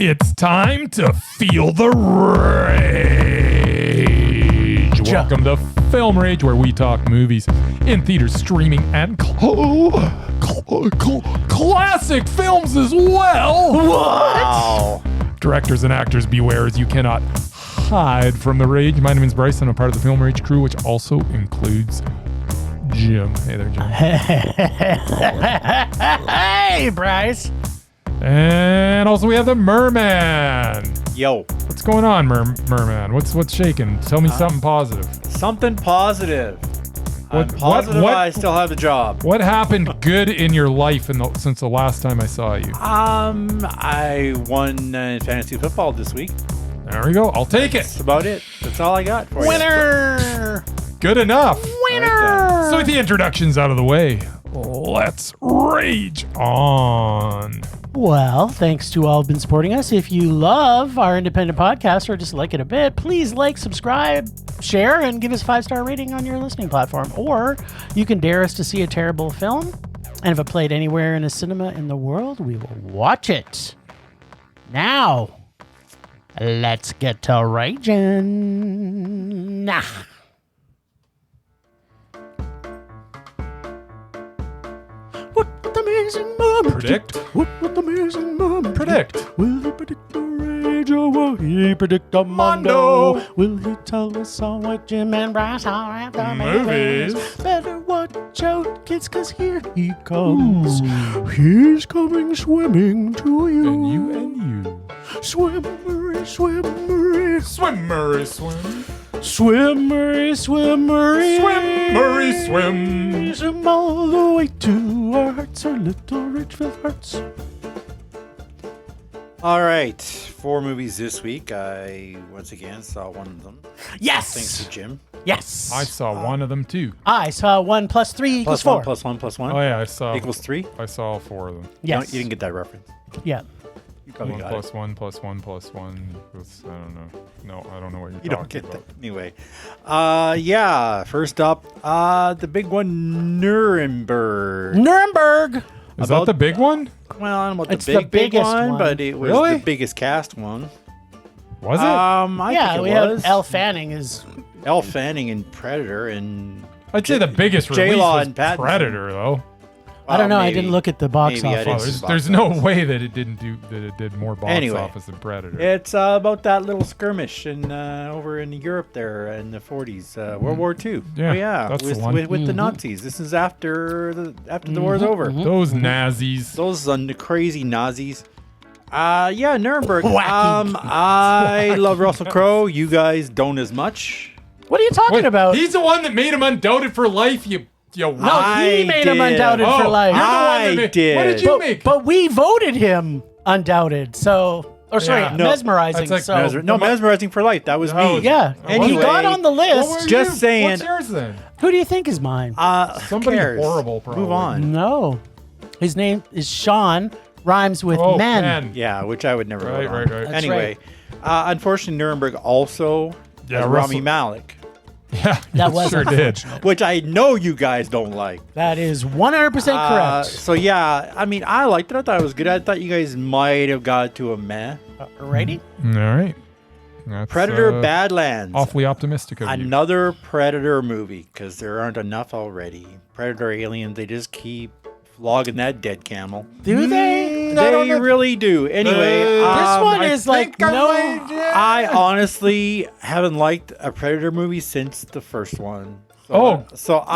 It's time to feel the rage. Welcome to Film Rage, where we talk movies in theaters, streaming, and classic films as well. Wow. Directors and actors, beware, as you cannot hide from the rage. My name is Bryce, and I'm part of the Film Rage crew, which also includes Jim. Hey there, Jim. Hey, Bryce. And also we have the Merman. Yo. What's going on, Merman? What's shaking? Tell me something positive. Something positive. I'm What- positive what- I still have the job. What happened good in your life since the last time I saw you? I won fantasy football this week. There we go. I'll take it. That's about it. That's all I got for Winner. Good enough. Winner. So with the introductions out of the way, let's rage on. Well, thanks to all who've been supporting us. If you love our independent podcast or just like it a bit, please like, subscribe, share, and give us a 5-star rating on your listening platform. Or you can dare us to see a terrible film, and if it played anywhere in a cinema in the world, we will watch it. Now, let's get to raging. Nah. What the amazing moment? Predict. What the amazing moment? Predict. Will he predict the rage or will he predict the mondo? Will he tell us all what Jim and Bryce are at the Movies. Better watch out, kids, cause here he comes. He's coming swimming to you. And you. Swimmery, swimmery. Swimmery, swim. Swimmery, swimmery. Swimmery, swim. Swim all the way to our hearts, our little rage-filled hearts. All right. 4 movies this week. I, once again, saw one of them. Yes! Thanks to Jim. Yes! I saw one of them too. I saw 1 + 3 equals 4. Plus one, plus one. Oh yeah, I saw. Equals 3? I saw all 4 of them. Yes. You didn't get that reference. Yeah. You probably 1 got plus it. 1 plus 1 plus 1 equals, I don't know. No, I don't know what you're You don't talking get about. that. Anyway. Yeah. First up, the big one, Nuremberg. Nuremberg! Is that the big one? Well, I don't know about It's the the big biggest one, one. but it was Really? the biggest cast one. Was it? I Yeah, think we it have was. Elle Fanning is... Elle Fanning in Predator and I'd say the biggest release J-Law was and Pattinson. Predator, though. I don't know, I maybe. didn't look at the box Maybe I office. didn't. Oh, It's there's box no office. way that it did more box Anyway. office than Predator. It's about that little skirmish in over in Europe there in the 40s, World War II. Yeah, Oh, yeah, that's the with, one. with the Nazis. This is after the war's over. Those Nazis. Those crazy Nazis. Yeah, Nuremberg. Wacky. I love Russell Crowe. You guys don't as much. What are you talking Wait, about? he's the one that made him undoubted for life. You No, wow. he I made him did. undoubted Oh, for life. you're the one that I made- did. What did you make? But we voted him undoubted, so... Or sorry, Yeah. No, mesmerizing, that's like so... Mesmerizing for life. That was Oh, me. Yeah, and he Anyway, got on the What were list. Just you? saying. What's yours then? Who do you think is mine? Who Somebody cares? horrible, probably. Move on. No. His name is Sean, rhymes with Oh, men. man. Yeah, which I would never Right, vote on. right, right. That's Anyway, unfortunately, Nuremberg also Yeah, has Russell- Rami Malek, Yeah, That you was sure did. unfortunate. which I know you guys don't like. That is 100% correct. So yeah, I mean, I liked it. I thought it was good. I thought you guys might have got to a meh. Righty? All right. That's, Predator Badlands. Awfully optimistic of you. Another Predator movie, because there aren't enough already. Predator aliens, they just keep flogging that dead camel. Do they? They really do. Anyway, This one I is like, think I no... might, yeah. I honestly haven't liked a Predator movie since the first one. Oh. So arm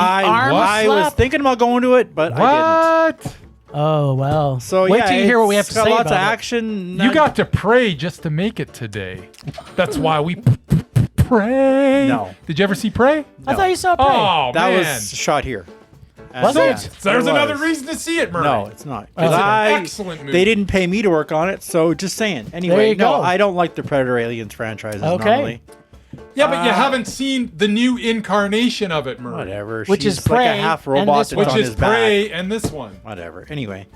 I was slap? thinking about going to it, but I didn't. What? Oh, well. So Wait yeah, till you hear what we have it's to got say lots about of it. action. You got to pray just to make it today. That's why we pray. No. Did you ever see Pray? I thought you saw Prey. Oh, that man. was shot here. Was So it? there's it another was. reason to see it, Murray. No, it's not. It's an excellent movie. They didn't pay me to work on it, so just saying. Anyway, you no, go. I don't like the Predator Aliens franchises Okay. normally. Yeah, but you haven't seen the new incarnation of it, Murray. Whatever. Which She's is like Prey a half and robot this that's one. Which on is his back. Prey and this one. Whatever. Anyway,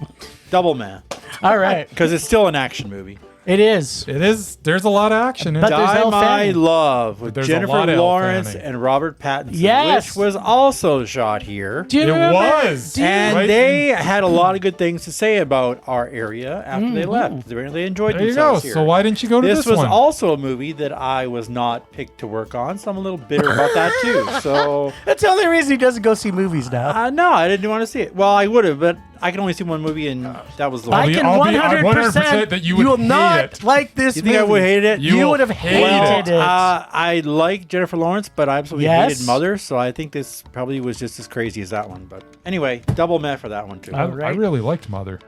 double man, All right. because it's still an action movie. It is. It is. There's a lot of action in But it. there's Die Elle My Fanning. Love with There's a Jennifer lot of Elle Lawrence Fanning. and Robert Pattinson, Yes. which was also shot here. Do you It remember? was. Do you- And Right. they had a lot of good things to say about our area after they left. They really enjoyed There you go. themselves here. So why didn't you go to This this was one? also a movie that I was not picked to work on, so I'm a little bitter about that too. So That's the only reason he doesn't go see movies now. no, I didn't want to see it. Well, I would have, but I can only see one movie, and that was the I one. can I'll be 100% that you would will hate not it. like this You think movie. I would hate it? You will would have hate hated it. I like Jennifer Lawrence, but I absolutely Yes. hated Mother, so I think this probably was just as crazy as that one. But anyway, double meh for that one too. I Right. really liked Mother.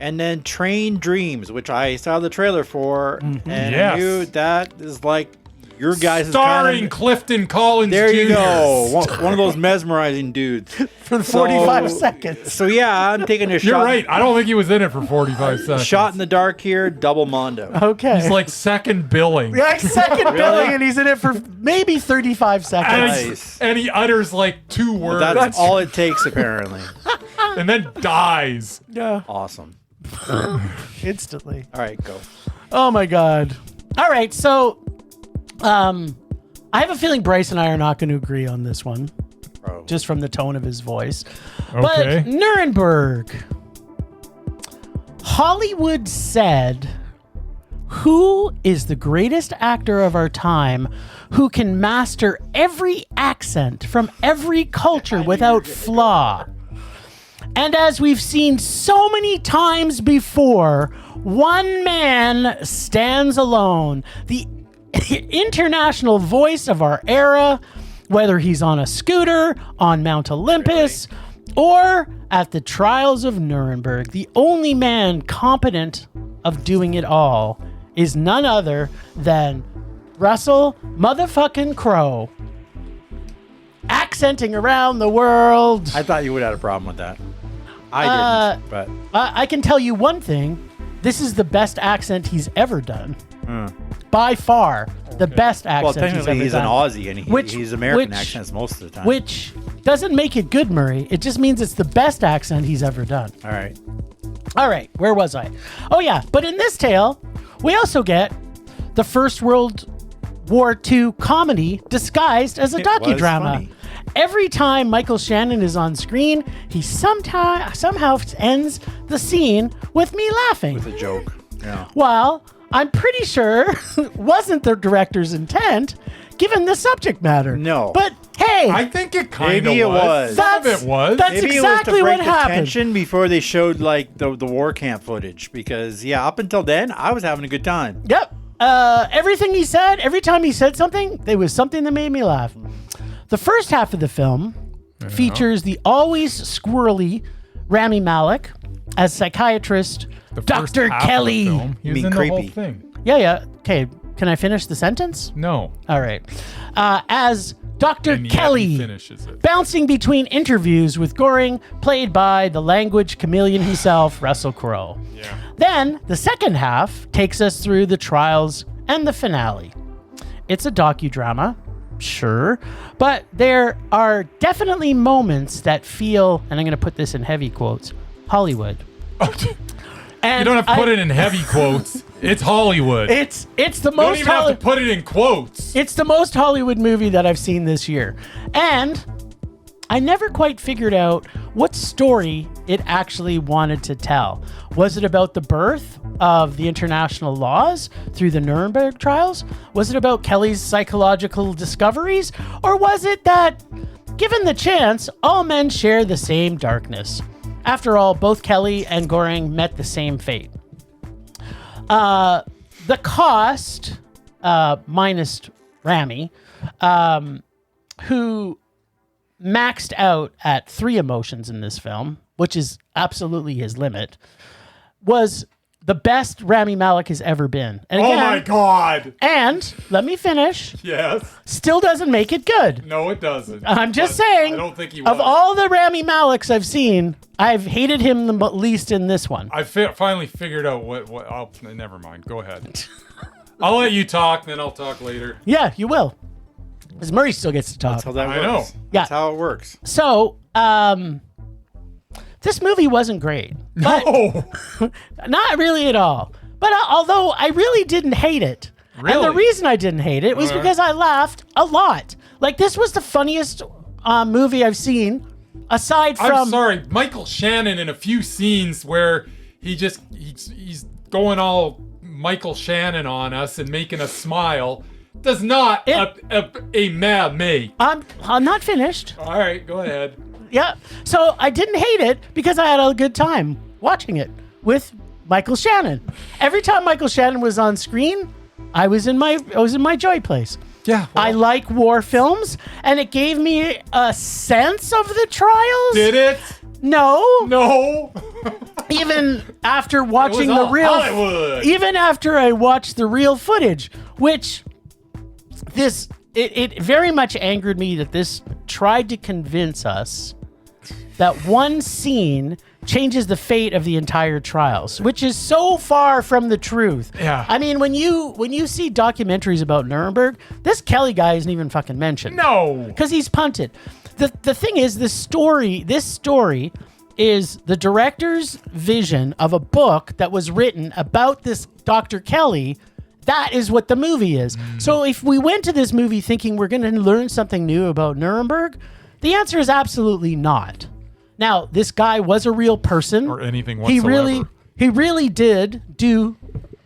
And then Train Dreams, which I saw the trailer for, and Yes. I knew that is like your guys' Starring Clifton Collins There you Jr. go, one of those mesmerizing dudes. For the 45 seconds. So yeah, I'm taking a You're shot. right. I don't think he was in it for 45 seconds. Shot in the dark here, double mondo. Okay. He's like second billing. Yeah, like second billing, and he's in it for maybe 35 And, seconds. Nice. and he utters like 2 words That's all it takes, apparently. and then dies. Yeah, Awesome. instantly. All right, go. Oh my god. All right, so I have a feeling Bryce and I are not going to agree on this one, Bro. just from the tone of his voice. Okay. But Nuremberg. Hollywood said, who is the greatest actor of our time who can master every accent from every culture without flaw? And as we've seen so many times before, one man stands alone. The international voice of our era, whether he's on a scooter, on Mount Olympus, or at the trials of Nuremberg. The only man competent of doing it all is none other than Russell motherfucking Crowe. Accenting around the world. I thought you would have had a problem with that. I didn't, but I can tell you one thing. This is the best accent he's ever done. By far, the best accent well, he's ever technically he's an done. Aussie, and he's American which- accents most of the time. Which doesn't make it good, Murray. It just means it's the best accent he's ever done. All right. All right, where was I? Oh, yeah. But in this tale, we also get the First World War II comedy disguised as a It was docudrama. funny. Every time Michael Shannon is on screen, he somehow ends the scene with me laughing. With a joke. Yeah. Well, I'm pretty sure wasn't the director's intent, given the subject matter. No. But hey, I think it kind of Maybe it was. Some of it was. That's Maybe exactly it was to what break the happened. tension before they showed like the war camp footage, because up until then I was having a good time. Yep. Everything he said, every time he said something, there was something that made me laugh. The first half of the film features the always squirrely Rami Malek as psychiatrist The first Dr. half of the Kelly. film, He You was mean in the whole creepy. thing. Yeah. Okay. Can I finish the sentence? No. All right. As Dr. And yet Kelly. he finishes it. Bouncing between interviews with Goring, played by the language chameleon himself, Russell Crowe. Yeah. Then the second half takes us through the trials and the finale. It's a docudrama, sure, but there are definitely moments that feel, and I'm going to put this in heavy quotes, Hollywood. And You don't have to put it in heavy quotes. It's Hollywood. It's the You don't most even have to put it in quotes. It's the most Hollywood movie that I've seen this year. And I never quite figured out what story it actually wanted to tell. Was it about the birth of the international laws through the Nuremberg trials? Was it about Kelly's psychological discoveries? Or was it that, given the chance, all men share the same darkness? After all, both Kelly and Goring met the same fate. The cost, minus Rami, who maxed out at 3 emotions in this film, which is absolutely his limit, was the best Rami Malek has ever been. And Oh again, my God. and let me finish, Yes. still doesn't make it good. No, it doesn't. I'm just But saying, I don't think he was. of all the Rami Maleks I've seen, I've hated him the least in this one. I finally figured out what. Never mind. Go ahead. I'll let you talk, then I'll talk later. Yeah, you will. Because Murray still gets to talk. That's how that I know. works. Yeah. That's how it works. So, this movie wasn't great. But No. not really at all. But although I really didn't hate it. Really? And the reason I didn't hate it was because I laughed a lot. Like, this was the funniest movie I've seen, aside from... I'm sorry, Michael Shannon in a few scenes where he's going all Michael Shannon on us and making us smile does not a mad make. I'm not finished. All right, go ahead. Yeah. So I didn't hate it because I had a good time watching it with Michael Shannon. Every time Michael Shannon was on screen, I was in my joy place. Yeah. Well, I like war films, and it gave me a sense of the trials. did it? No. Even after It watching was the all real, Hollywood. even after I watched the real footage, which it very much angered me that this tried to convince us that one scene changes the fate of the entire trials, which is so far from the truth. Yeah. I mean, when you see documentaries about Nuremberg, this Kelly guy isn't even fucking mentioned. No. Because he's punted. The thing is, this story is the director's vision of a book that was written about this Dr. Kelly. That is what the movie is. So if we went to this movie thinking we're going to learn something new about Nuremberg, the answer is absolutely not. Now, this guy was a real person. Or anything whatsoever. He really did do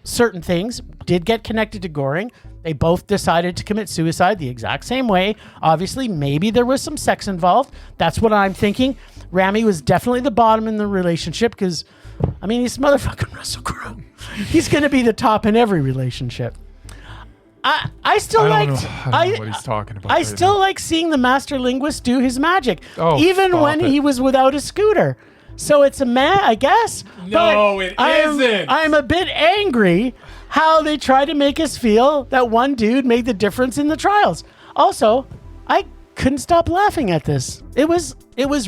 certain things, did get connected to Goring. They both decided to commit suicide the exact same way. Obviously, maybe there was some sex involved. That's what I'm thinking. Rami was definitely the bottom in the relationship because, I mean, he's motherfucking Russell Crowe. He's going to be the top in every relationship. I still I liked. don't know what he's talking about. I still like seeing the master linguist do his magic, even stop when it. he was without a scooter. So it's a man, I guess. No, it isn't. I'm a bit angry how they try to make us feel that one dude made the difference in the trials. Also, I couldn't stop laughing at this. It was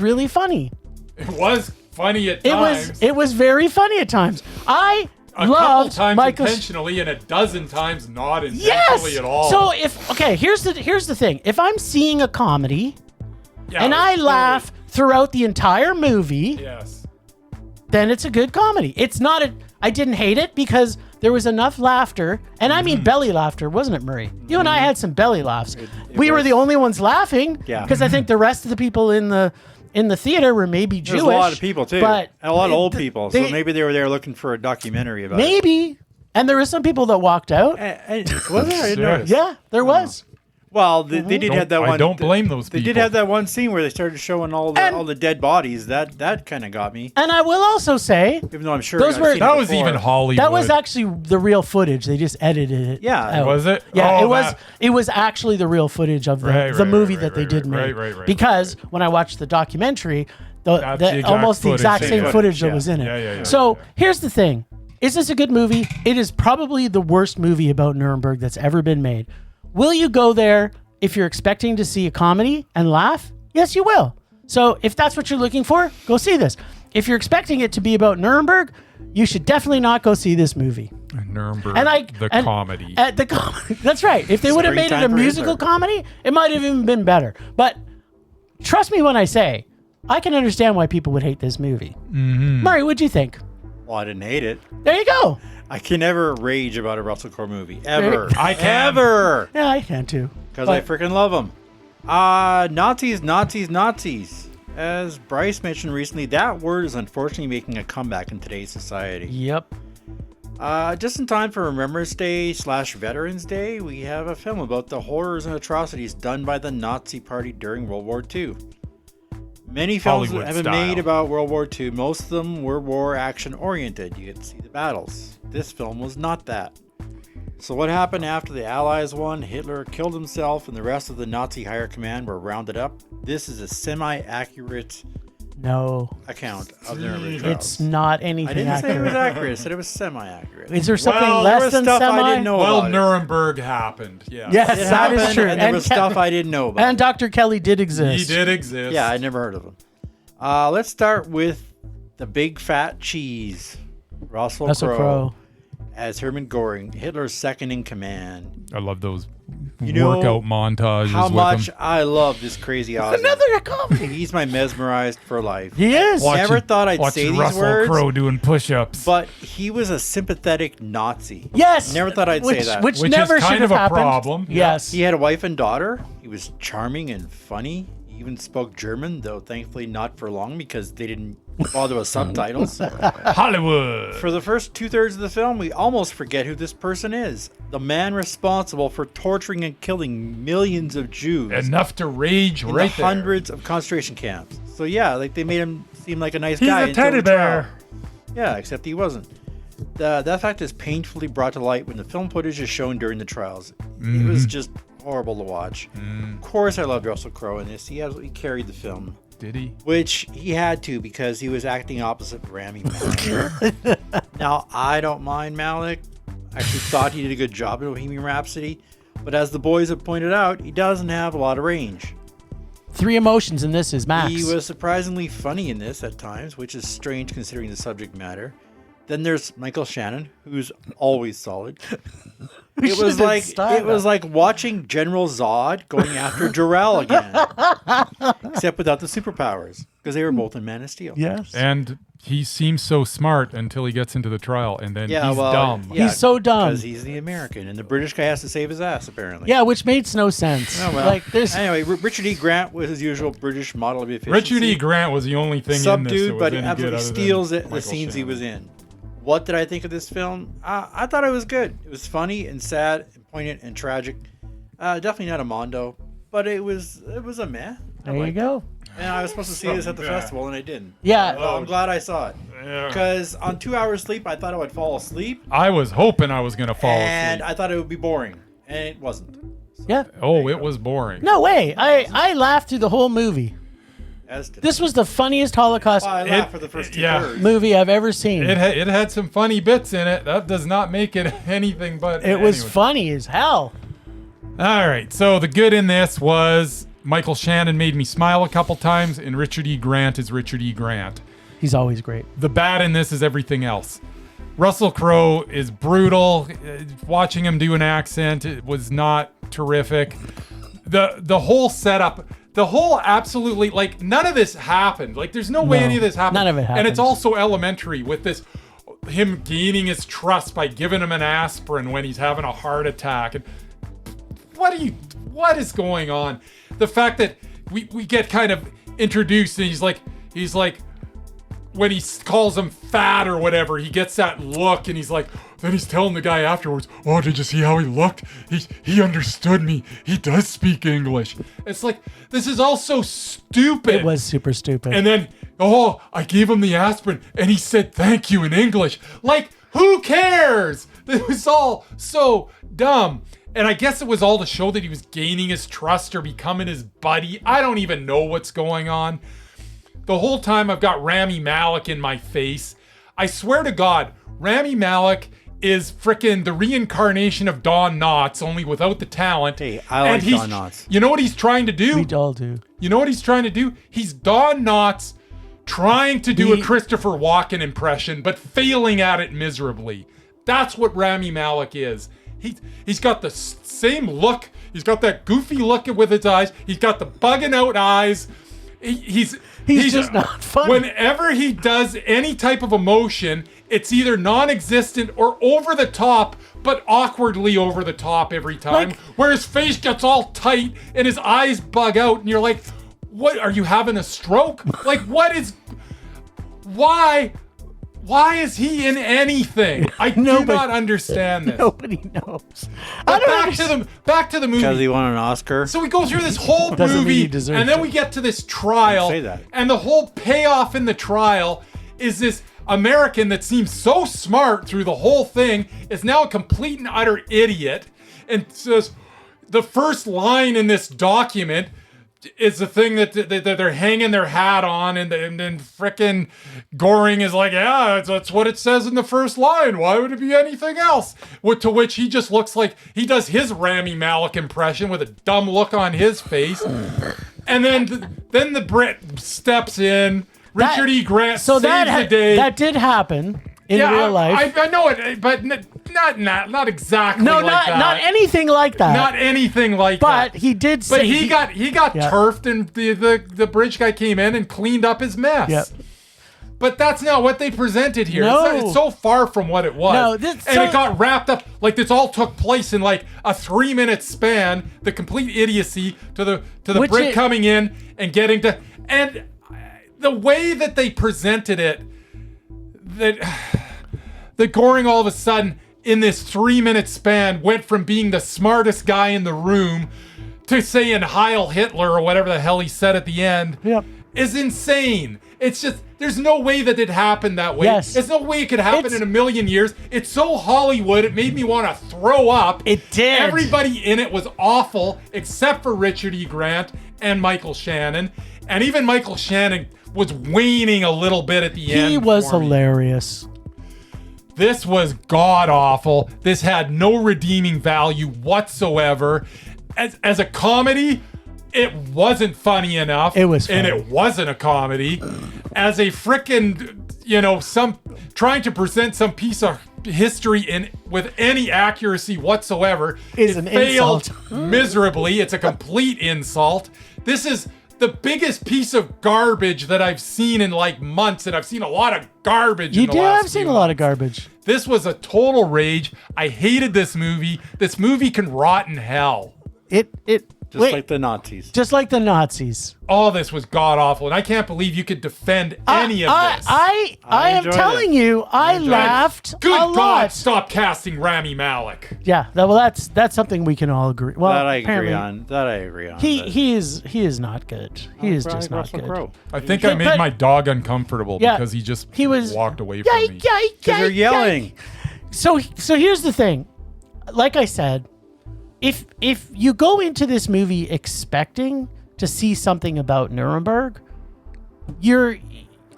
really funny. It was funny at times. It was very funny at times. I a couple loved times Michael intentionally and a dozen times not intentionally at all. So here's the thing. If I'm seeing a comedy and I laugh throughout the entire movie, yes, then it's a good comedy. It's not I didn't hate it because there was enough laughter, and I mean belly laughter, wasn't it, Murray? You and I had some belly laughs. We were the only ones laughing because I think the rest of the people in the theater were maybe Jewish. There's a lot of people too, but and a lot of old people. So maybe they were there looking for a documentary about it. Maybe. And there were some people that walked out. Was there? I didn't notice. Yeah, there was. Well, they did have that one. I don't blame those people. They did have that one scene where they started showing all the dead bodies. That kind of got me. And I will also say, even though I'm sure those I've were seen that it was before. even Hollywood. that was actually the real footage. They just edited it. Yeah. out. Was it? Yeah, Oh, it was actually the real footage of the movie that they did make. Right. Because when I watched the documentary, That's the exact almost the footage. exact Same same footage, footage that yeah. was in it. Yeah. So here's the thing. Is this a good movie? It is probably the worst movie about Nuremberg that's ever been made. Will you go there if you're expecting to see a comedy and laugh? Yes, you will. So if that's what you're looking for, go see this. If you're expecting it to be about Nuremberg, you should definitely not go see this movie. Nuremberg, The comedy. That's right. If they would have made it a Springtime for musical Hitler. comedy, it might have even been better. But trust me when I say, I can understand why people would hate this movie. Mm-hmm. Murray, what'd you think? Well, I didn't hate it. There you go. I can never rage about a Russell Crowe movie ever. I can. Ever. Yeah, I can too. Because I freaking love them. Nazis. As Bryce mentioned recently, that word is unfortunately making a comeback in today's society. Yep. Just in time for Remembrance Day / Veterans Day, we have a film about the horrors and atrocities done by the Nazi Party during World War II. Many films Hollywood have been style. made about World War II. Most of them were war action oriented. You get to see the battles. This film was not that. So what happened after the Allies won? Hitler killed himself and the rest of the Nazi higher command were rounded up. This is a semi-accurate No, account of the Nuremberg trials. it's not I anything didn't say it was accurate. accurate. I said it was semi-accurate. Is there something Well, there less was than stuff semi? I didn't know Well, about it. Nuremberg happened. Yeah. Yes, It that is happened, true. and there was Ke- stuff I didn't know about. And Dr. Kelly did exist. He did exist. Yeah, I'd never heard of him. Let's start with the big fat cheese. Russell Crowe. as Hermann Göring, Hitler's second in command. I love those workout montages how with much him. I love this crazy Aussie. Another comedy. He's my mesmerized for life. He is. Never thought I'd say these Russell words, Crowe doing push-ups. but he was a sympathetic Nazi. Yes. Never thought I'd say that. Which Which never is should kind have of a happened. problem. Yes. He had a wife and daughter. He was charming and funny. He even spoke German, though thankfully not for long because they didn't bother with subtitles. Hollywood. For the first 2/3 of the film, we almost forget who this person is. The man responsible for torturing and killing millions of Jews Enough to rage in right the there. hundreds of concentration camps. So yeah, like they made him seem like a nice He's guy. a until teddy the trial. bear. Yeah, except he wasn't. That fact is painfully brought to light when the film footage is shown during the trials. It was just horrible to watch. Of course, I loved Russell Crowe in this. He absolutely carried the film. Did he? Which he had to because he was acting opposite Rami Malek. Now, I don't mind Malek. I actually thought he did a good job in Bohemian Rhapsody. But as the boys have pointed out, he doesn't have a lot of range. 3 emotions in this is max. He was surprisingly funny in this at times, which is strange considering the subject matter. Then there's Michael Shannon, who's always solid. It was like watching General Zod going after Jor-El again, except without the superpowers, because they were both in Man of Steel. Yes. And he seems so smart until he gets into the trial, and then he's dumb. Yeah, He's so dumb. because he's the American, and the British guy has to save his ass apparently. Yeah, which makes no sense. Oh, well. Like there's Anyway, Richard E. Grant was his usual British model of efficiency. Richard E. Grant was the only thing in this that subdued, was but any good absolutely other than steals the Michael scenes he Shannon. was in. What did I think of this film? I thought it was good. It was funny and sad and poignant and tragic. Definitely not a Mondo, but it was a meh. there you go. And I was supposed to see this at the festival, and I didn't. Yeah. So I'm glad I saw it. Yeah. Because on 2 hours sleep, I thought I would fall asleep, I was hoping I was going to fall and asleep. I thought it would be boring, and it wasn't. Yeah. Oh, it was boring. No way. I laughed through the whole movie. As did This was the funniest Holocaust I laughed for the first 2 yeah. thirds. movie I've ever seen. It had some funny bits in it. That does not make it anything but. It was anyway. funny as hell. All right. So the good in this was Michael Shannon made me smile a couple times, and Richard E. Grant is Richard E. Grant. He's always great. The bad in this is everything else. Russell Crowe is brutal. Watching him do an accent, it was not terrific. The whole setup, the whole absolutely, like, none of this happened. Like, there's no way No, any of this happened. none of it And it's happened. also elementary with this, him gaining his trust by giving him an aspirin when he's having a heart attack. And what is going on? The fact that we get kind of introduced and he's like, when he calls him fat or whatever, he gets that look and he's like, then he's telling the guy afterwards, oh, did you see how he looked? He understood me. He does speak English. It's like, this is all so stupid. It was super stupid. And then, oh, I gave him the aspirin and he said thank you in English. Like, who cares? It was all so dumb. And I guess it was all to show that he was gaining his trust or becoming his buddy. I don't even know what's going on. The whole time I've got Rami Malek in my face. I swear to God, Rami Malek is frickin' the reincarnation of Don Knotts, only without the talent. Hey, I like Don Knotts. You know what he's trying to do? we all do. You know what he's trying to do? He's Don Knotts trying to do a Christopher Walken impression, but failing at it miserably. That's what Rami Malek is. He's got the same look. He's got that goofy look with his eyes. He's got the bugging out eyes. He's just not funny. Whenever he does any type of emotion, it's either non-existent or over the top, but awkwardly over the top every time. Like- where his face gets all tight and his eyes bug out, and you're like, "What? Are you having a stroke? Like, what is? Why is he in anything? I do not understand this." Nobody knows. But back to the movie. Because he won an Oscar. So we go through this whole Doesn't mean movie, he deserves and then it. we get to this trial, Say that. and the whole payoff in the trial is this American that seems so smart through the whole thing is now a complete and utter idiot, and says the first line in this document is the thing that they're hanging their hat on, and then frickin' Goring is like, yeah, that's what it says in the first line. Why would it be anything else? To which he just looks like he does his Rami Malek impression with a dumb look on his face, and then the Brit steps in. Richard E. Grant saves the day. That did happen in real life. I know it, but not exactly No, like that. not anything like that. Not anything like that. But he did say... But he got turfed, and the bridge guy came in and cleaned up his mess. Yep. But that's not what they presented here. No. It's so far from what it was. No, it got wrapped up, like this all took place in like a 3-minute span, the complete idiocy to the Brit coming in and getting to... And the way that they presented it, that Goring all of a sudden, in this 3-minute span, went from being the smartest guy in the room to saying Heil Hitler or whatever the hell he said at the end, is insane. It's just, there's no way that it happened that way. Yes. There's no way it could happen in a million years. It's so Hollywood, it made me want to throw up. It did. Everybody in it was awful, except for Richard E. Grant and Michael Shannon. And even Michael Shannon was waning a little bit at the end. He was for me. hilarious. This was god-awful. This had no redeeming value whatsoever. As a comedy, it wasn't funny enough. It was funny. And it wasn't a comedy. As a frickin', trying to present some piece of history with any accuracy whatsoever, is it an failed insult. miserably. It's a complete insult. This is the biggest piece of garbage that I've seen in like months, and I've seen a lot of garbage in the last I've seen few a lot of months. garbage. This was a total rage. I hated this movie. This movie can rot in hell. Like the Nazis. Just like the Nazis. All this was god awful, and I can't believe you could defend any of this. I am enjoyed telling you, I laughed Good a God, lot. stop casting Rami Malek. Yeah, that's something we can all agree. Well, That I agree apparently on. He is not good. He is just not good. Crowe. I think I made my dog uncomfortable because he walked away from me. Because you're yelling. So here's the thing. Like I said, if you go into this movie expecting to see something about Nuremberg,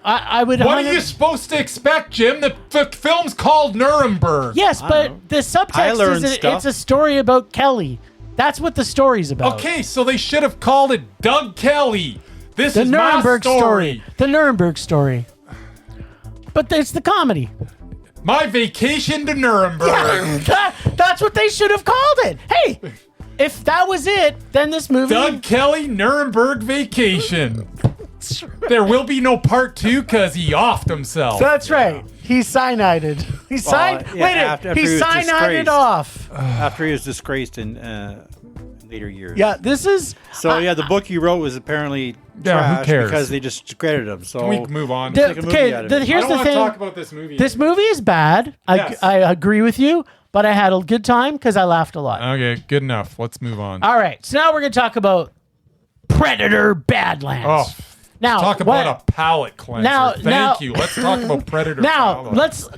I would. What are you supposed to expect, Jim? The film's called Nuremberg. Yes, but the subtext is it's a story about Kelly. That's what the story's about. Okay, so they should have called it Doug Kelly. This The is Nuremberg my story. The Nuremberg story. But it's the comedy. My vacation to Nuremberg. That's what they should have called it. Hey, if that was it, then this movie... Doug Kelly Nuremberg vacation. There will be no part 2 because he offed himself. That's right. He cyanided. He cyanided off. After he was disgraced in later years. Yeah, this is... So, the book he wrote was apparently trash who cares? because they just discredited him. So Can we move on? Take a movie out of it. Here's I don't the want to thing. talk about this movie. This movie is bad. Yes. I agree with you, but I had a good time because I laughed a lot. Okay, good enough. Let's move on. All right, so now we're going to talk about Predator Badlands. Oh, now talk about a palate cleanser. Thank you. Let's talk about Predator. Now, Badlands.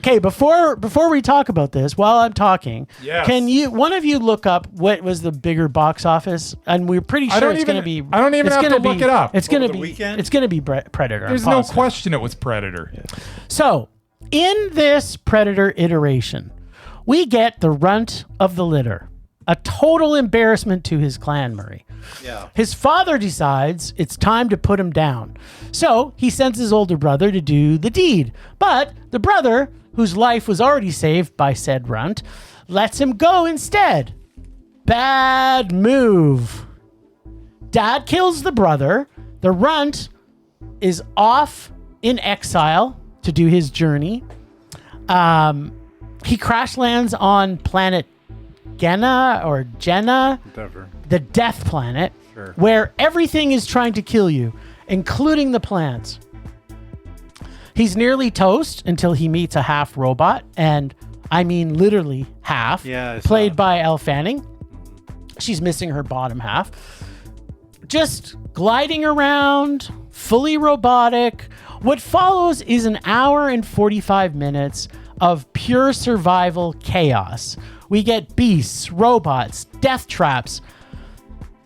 before we talk about this, while I'm talking, Yes. can one of you look up what was the bigger box office? And we're pretty sure it's going to be. I don't even have to look it up. It's going to The be. Weekend? It's going to be Predator. There's I'm no positive. question it was Predator. So, in this Predator iteration, we get the runt of the litter, a total embarrassment to his clan, Murray. Yeah. His father decides it's time to put him down. So he sends his older brother to do the deed. But the brother, whose life was already saved by said runt, lets him go instead. Bad move. Dad kills the brother. The runt is off in exile to do his journey. He crash lands on planet Jenna, Whatever. the death planet, Sure. where everything is trying to kill you, including the plants. He's nearly toast until he meets a half robot, and I mean literally half, Yeah, I saw played it. by Elle Fanning. She's missing her bottom half. Just gliding around, fully robotic. What follows is an hour and 45 minutes of pure survival chaos. We get beasts, robots, death traps,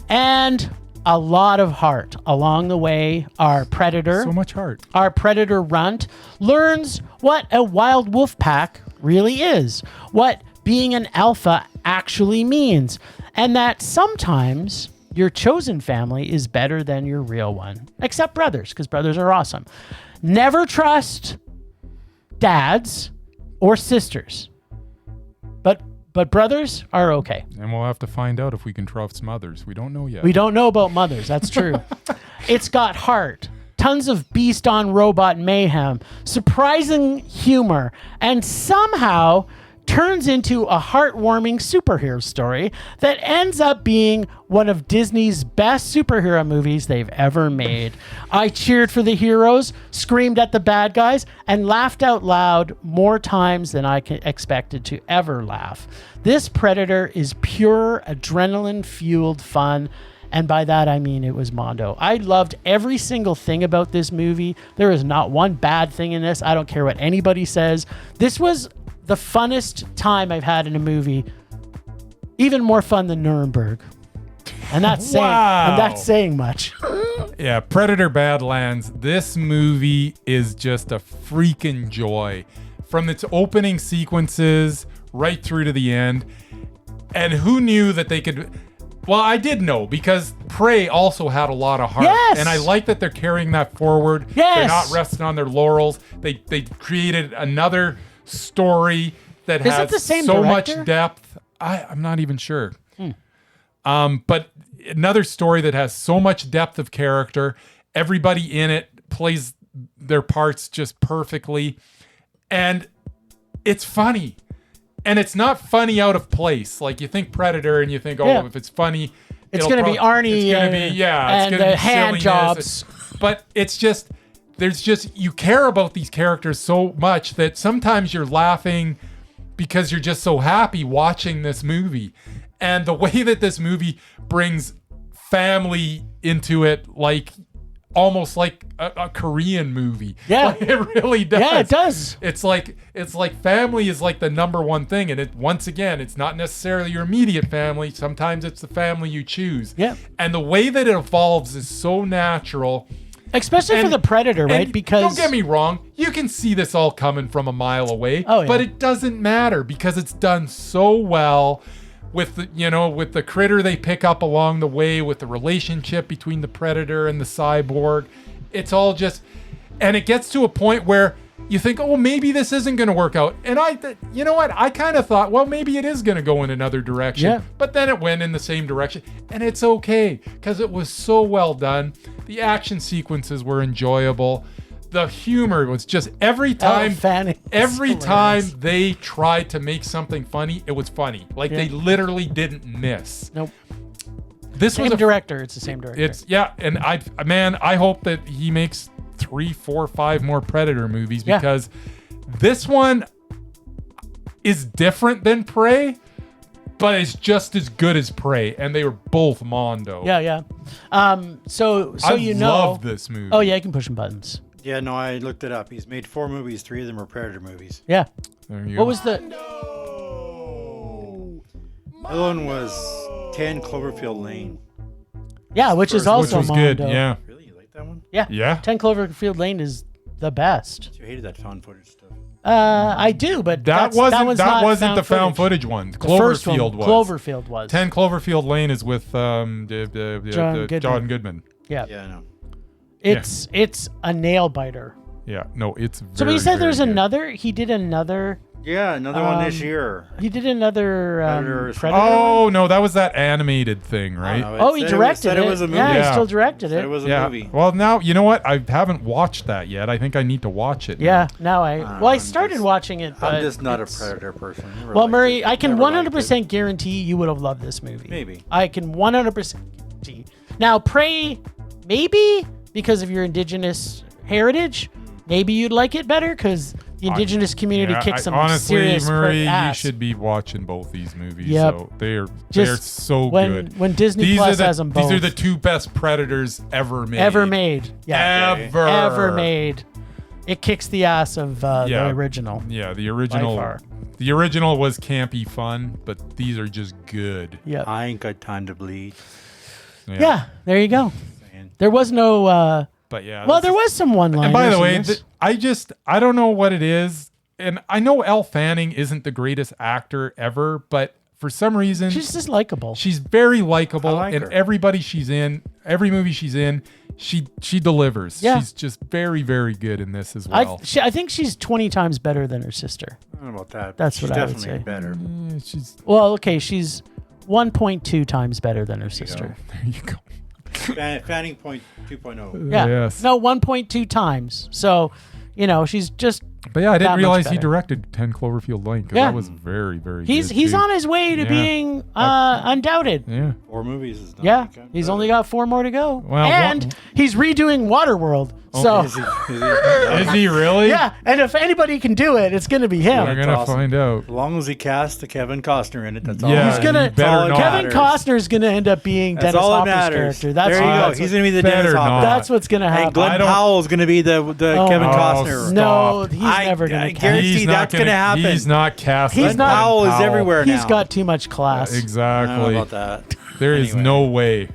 and a lot of heart. Along the way, our predator, So much heart. our predator runt, learns what a wild wolf pack really is, what being an alpha actually means, and that sometimes your chosen family is better than your real one. Except brothers, because brothers are awesome. Never trust dads or sisters. But But brothers are okay. And we'll have to find out if we can trust mothers. We don't know yet. We don't know about mothers. That's true. It's got heart, tons of beast on robot mayhem, surprising humor, and somehow turns into a heartwarming superhero story that ends up being one of Disney's best superhero movies they've ever made. I cheered for the heroes, screamed at the bad guys, and laughed out loud more times than I expected to ever laugh. This Predator is pure adrenaline-fueled fun. And by that, I mean it was Mondo. I loved every single thing about this movie. There is not one bad thing in this. I don't care what anybody says. This was the funnest time I've had in a movie. Even more fun than Nuremberg. And that's saying, and that's saying much. Yeah, Predator Badlands. This movie is just a freaking joy. From its opening sequences right through to the end. And who knew that they could... Well, I did know, because Prey also had a lot of heart. Yes! And I like that they're carrying that forward. Yes! They're not resting on their laurels. They created another story that has the same so director? much depth. I'm not even sure. But another story that has so much depth of character. Everybody in it plays their parts just perfectly. And it's funny. And it's not funny out of place. Like, you think Predator and you think, if it's funny, it's going to be Arnie and the hand jobs. But it's just, you care about these characters so much that sometimes you're laughing because you're just so happy watching this movie. And the way that this movie brings family into it, like almost like a Korean movie. Yeah. Like, it really does. Yeah, it does. It's like family is like the number one thing. And once again, it's not necessarily your immediate family. Sometimes it's the family you choose. Yeah. And the way that it evolves is so natural. Especially for the Predator, right? Because don't get me wrong, you can see this all coming from a mile away. Oh, yeah. But it doesn't matter because it's done so well. With the critter they pick up along the way, with the relationship between the Predator and the cyborg, it's all just, and it gets to a point where you think, oh, maybe this isn't going to work out. And you know what? I kind of thought, well, maybe it is going to go in another direction. Yeah. But then it went in the same direction, and it's okay because it was so well done. The action sequences were enjoyable. The humor was just every time they tried to make something funny, it was funny. Like they literally didn't miss. Nope. This same was director. It's the same director. And I hope that he makes 3, 4, 5 more Predator movies because this one is different than Prey, but it's just as good as Prey, and they were both Mondo. Yeah. So I love love this movie. Oh yeah, I can push some buttons. Yeah, no, I looked it up. He's made 4 movies. 3 of them are Predator movies. Yeah. There you What go. was the? The other one was 10 Cloverfield Lane. Yeah, which is also which was Mondo. good. Yeah. Really? You like that one? Yeah. Yeah. 10 Cloverfield Lane is the best. You hated that found footage stuff. I do, but That wasn't the found found footage one. The first one, Cloverfield was. Cloverfield was. 10 Cloverfield Lane is with John Goodman. Yeah. Yeah, I know. It's a nail biter. Yeah, no, it's very, So he said there's very good. another. He did another. Yeah, another one this year. He did another Predator. Oh, no, that was that animated thing, right? Oh, he directed it was a movie. Yeah, he Yeah. still directed Said it. it was a Yeah. movie. Well, now, you know what? I haven't watched that yet. I think I need to watch it. Yeah, now I I'm started just- watching it, but I'm just not a it's- Predator person. Never Well, liked Murray, it. I can Never liked 100% guarantee you would have loved this movie. Maybe. I can 100% guarantee. Now, Prey, maybe because of your indigenous heritage, maybe you'd like it better because the indigenous community kicks some honestly, serious Murray, ass. you should be watching both these movies. Yep. So they're Just so when- good. when Disney Plus has them These are both. the 2 best Predators ever made. Ever made. Yeah. Ever made. It kicks the ass of the original. Yeah, the original. By far. The original was campy fun, but these are just good. Yeah. I ain't got time to bleed. Yeah, there you go. Man. There was no But yeah. well, there was some one-liners. And by the in way, this. I don't know what it is. And I know Elle Fanning isn't the greatest actor ever, but for some reason, she's just likable. she's very likable. I like And her. every movie she's in, she delivers. Yeah. She's just very, very good in this as I well. think she's 20 times better than her sister. I don't know about that. That's she's what I would definitely say. better. She's Well, okay, she's 1.2 times better than her there sister. you go. Fanning point 2.0. Yeah. Yes. No, 1.2 times. So, she's just. But yeah, I that didn't much realize he better. directed 10 Cloverfield Lane because Yeah. that was very, very He's good. he's too. on his way to Yeah. being undoubted. Yeah. 4 movies is not Yeah, good. he's only got 4 more to go. Well, and he's redoing Waterworld. So Is he? Is he really? yeah, and if anybody can do it, it's going to be him. We're That's going to awesome. find out. As long as he casts the Kevin Costner in it, that's all. Yeah, He's gonna. he better not. Kevin matters. Costner's going to end up being That's Dennis all that Hopper's matters. character. That's there you go. that's He's what- going to be the Better Dennis Hopper. not. That's what's going to And happen. Glenn Powell's going to be the Kevin Costner. No, Stop. he's never going I to guarantee cast. He's not that's gonna gonna happen. He's not cast. He's like not- Glenn Powell is Powell. everywhere now. He's got too much class. I don't know Exactly. about that. There is Anyway. no way.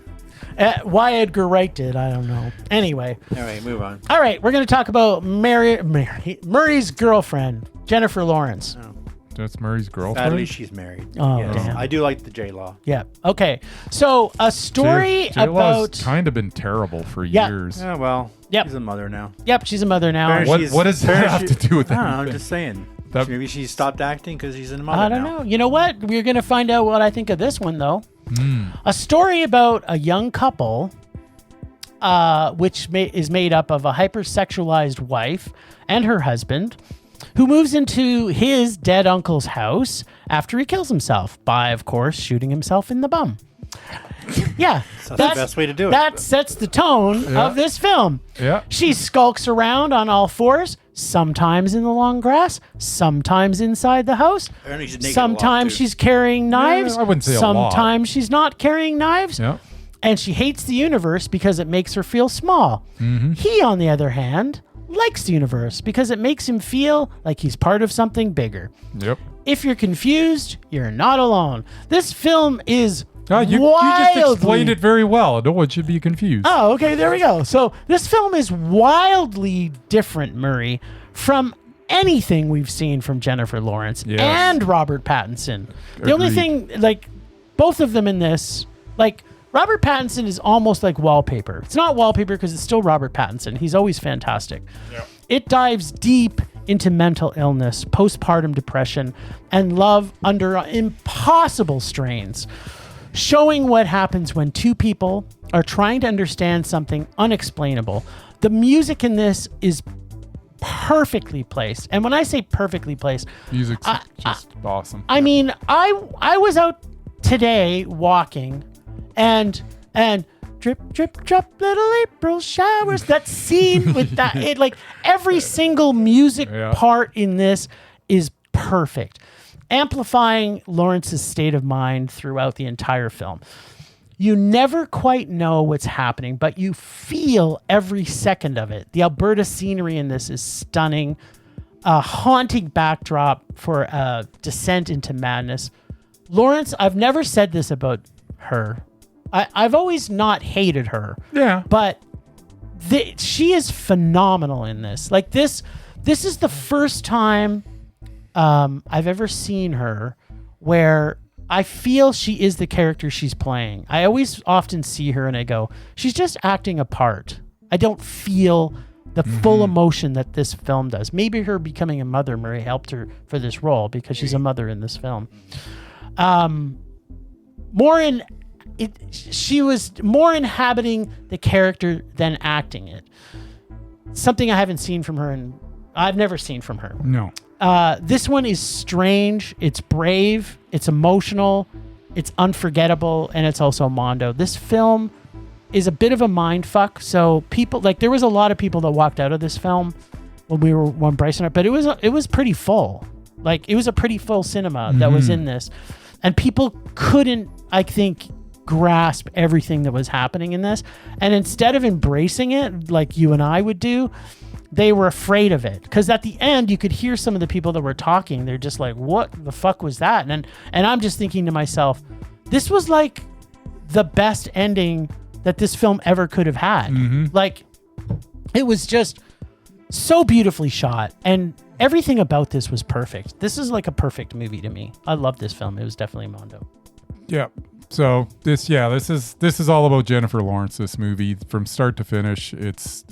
Why Edgar Wright did, I don't know. Anyway, Anyway, move on. all right, we're going to talk about Murray's girlfriend, Jennifer Lawrence. That's Murray's girlfriend. Sadly, she's married. Oh, Yes. damn. I do like the J-Law. Yeah. Okay. So a story J-Law's about. kind of been terrible for Yeah. years. Yeah, well, Yep. she's a mother now. Yep, she's a mother now. Fair What She's- does that have to do with I don't know, I'm anything? just saying. That- Maybe she stopped acting because she's a mother I don't now. know. You know what? We're going to find out what I think of this one, though. Hmm. A story about a young couple, which is made up of a hypersexualized wife and her husband, who moves into his dead uncle's house after he kills himself by, of course, shooting himself in the bum. Yeah, That's the best way to do it. That sets the tone Yeah. of this film. Yeah. She skulks around on all fours, sometimes in the long grass, sometimes inside the house. Apparently she's naked a lot, Sometimes too. she's carrying knives. I wouldn't say a lot. Sometimes she's not carrying knives. Yeah. And she hates the universe because it makes her feel small. Mm-hmm. He, on the other hand, likes the universe because it makes him feel like he's part of something bigger. Yep. If you're confused, you're not alone. This film is You wildly... just explained it very well. No one should be confused. Oh, okay, there we go. So this film is wildly different, Murray, from anything we've seen from Jennifer Lawrence Yes. and Robert Pattinson. The only Agreed. thing, like, both of them in this, like, Robert Pattinson is almost like wallpaper. It's not wallpaper because it's still Robert Pattinson. He's always fantastic. It dives deep into mental illness, postpartum depression, and love under impossible strains, showing what happens when two people are trying to understand something unexplainable. The music in this is perfectly placed. And when I say perfectly placed, Music's just awesome. I mean, I was out today walking and drip, drip, drop, little April showers. That scene with that, it like every single music Yeah. part in this is perfect, amplifying Lawrence's state of mind throughout the entire film. You never quite know what's happening, but you feel every second of it. The Alberta scenery in this is stunning, a haunting backdrop for a descent into madness. Lawrence, I've never said this about her. I've always not hated her. Yeah. But she is phenomenal in this. Like this is the first time I've ever seen her where I feel she is the character she's playing. I always often see her and I go, she's just acting a part. I don't feel the full emotion that this film does. Maybe her becoming a mother, Murray, helped her for this role because she's a mother in this film. She was more inhabiting the character than acting it. Something I haven't seen from her, and I've never seen from her. No. This one is strange. It's brave. It's emotional. It's unforgettable, and it's also mondo. This film is a bit of a mind fuck. So people there was a lot of people that walked out of this film when Bryce and I, but it was pretty full. Like it was a pretty full cinema that was in this, and people couldn't, I think, grasp everything that was happening in this. And instead of embracing it like you and I would do, they were afraid of it. Because at the end, you could hear some of the people that were talking. They're just like, what the fuck was that? And I'm just thinking to myself, this was like the best ending that this film ever could have had. Like, it was just so beautifully shot. And everything about this was perfect. This is like a perfect movie to me. I love this film. It was definitely Mondo. Yeah. So this is all about Jennifer Lawrence. This movie, from start to finish, it's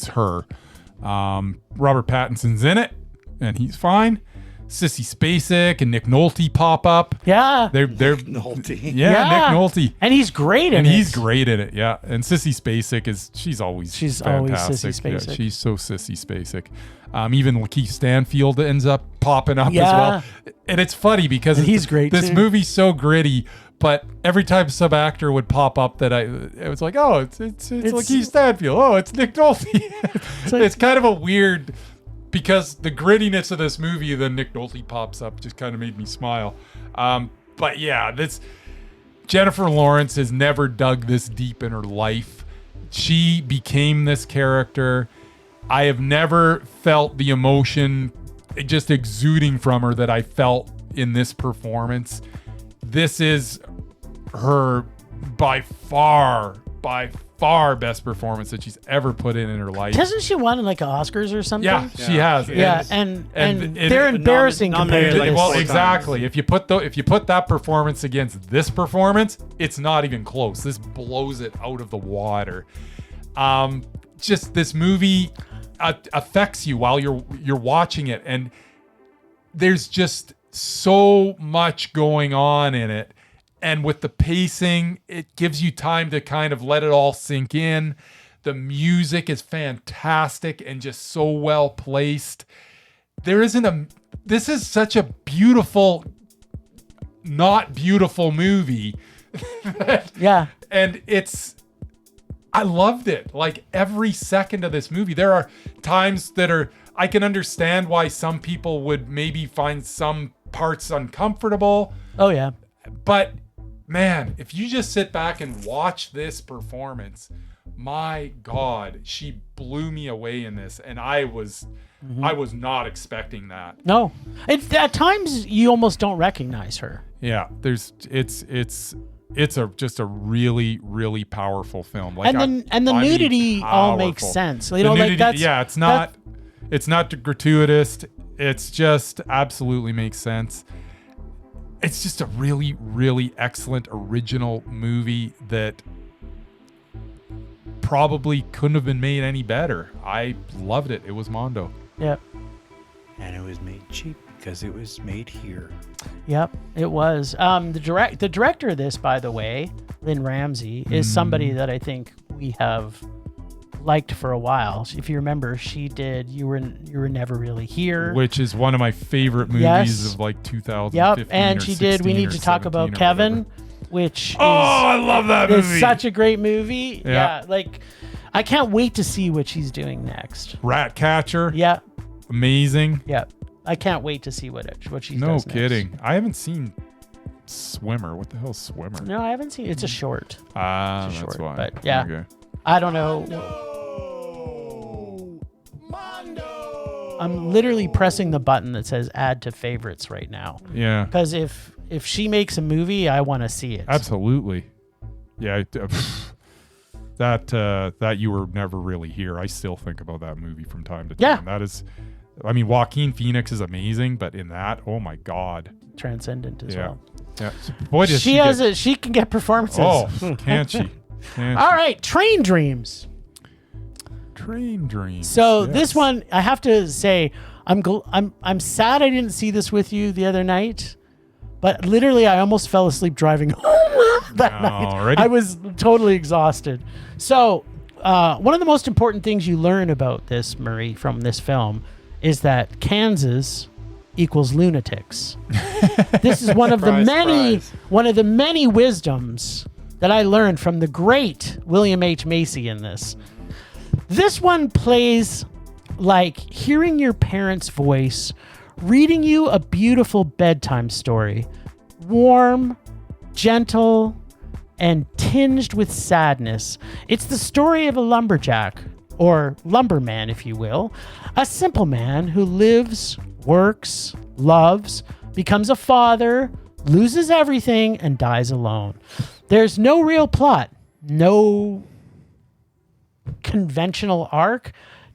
her. Robert Pattinson's in it, and he's fine. Sissy Spacek and Nick Nolte pop up. Yeah. They're Nolte. yeah, Nick Nolte. And he's great in it. And he's great in it, yeah. And Sissy Spacek she's always Sissy fantastic. Spacek. Yeah, she's so Sissy Spacek. Even Lakeith Stanfield ends up popping up as well. And it's funny because he's great this too. movie's so gritty, but every time some actor would pop up that it was like, oh, it's Lakeith Stanfield. Oh, it's Nick Nolte. It's kind of a weird, because the grittiness of this movie, then Nick Nolte pops up, just kind of made me smile. But yeah, Jennifer Lawrence has never dug this deep in her life. She became this character. I have never felt the emotion just exuding from her that I felt in this performance. This is her by far best performance that she's ever put in her life. Hasn't she won like Oscars or something? Yeah, she has. Yeah, and they're embarrassing compared to this. Well, exactly. If you put that performance against this performance, it's not even close. This blows it out of the water. Just this movie affects you while you're watching it, and there's just so much going on in it. And with the pacing, it gives you time to kind of let it all sink in. The music is fantastic and just so well placed. This is such a beautiful, not beautiful movie. Yeah. And I loved it. Like every second of this movie. There are times I can understand why some people would maybe find some parts uncomfortable. Oh yeah. But man, if you just sit back and watch this performance, my God, she blew me away in this, and I was not expecting that. No, at times you almost don't recognize her. Yeah, it's just a really, really powerful film. Like, and the nudity all makes sense. You know, nudity, like that's it's not gratuitous. It's just absolutely makes sense. It's just a really, really excellent original movie that probably couldn't have been made any better. I loved it. It was Mondo. Yep. And it was made cheap because it was made here. Yep, it was. The director of this, by the way, Lynn Ramsey, is somebody that I think we have liked for a while. If you remember, she did You Were Never Really Here, which is one of my favorite movies of like 2015. Yep, and she did We Need to Talk About Kevin, which I love that movie. It's such a great movie. Yeah, like I can't wait to see what she's doing next. Ratcatcher. Yeah. Amazing. Yeah. I can't wait to see what she does No kidding. next. I haven't seen Swimmer. What the hell's Swimmer? No, I haven't seen it. It's a short. That's short, why. but yeah. Okay. I don't know. I'm literally pressing the button that says add to favorites right now. Yeah. Because if she makes a movie, I want to see it. Absolutely. Yeah. That You Were Never Really Here. I still think about that movie from time to time. Yeah. That is, I mean, Joaquin Phoenix is amazing, but in that, oh my God. Transcendent as well. Yeah. Boy, does she can get performances. Oh, can't she? All right. Train Dreams. Train Dreams. So this one, I have to say, I'm sad I didn't see this with you the other night, but literally I almost fell asleep driving home that night. Already? I was totally exhausted. So one of the most important things you learn about this, Murray, from this film is that Kansas equals lunatics. This is one of the many wisdoms that I learned from the great William H. Macy in this. This one plays like hearing your parents' voice reading you a beautiful bedtime story. Warm, gentle, and tinged with sadness. It's the story of a lumberjack, or lumberman, if you will. A simple man who lives, works, loves, becomes a father, loses everything, and dies alone. There's no real plot, no conventional arc,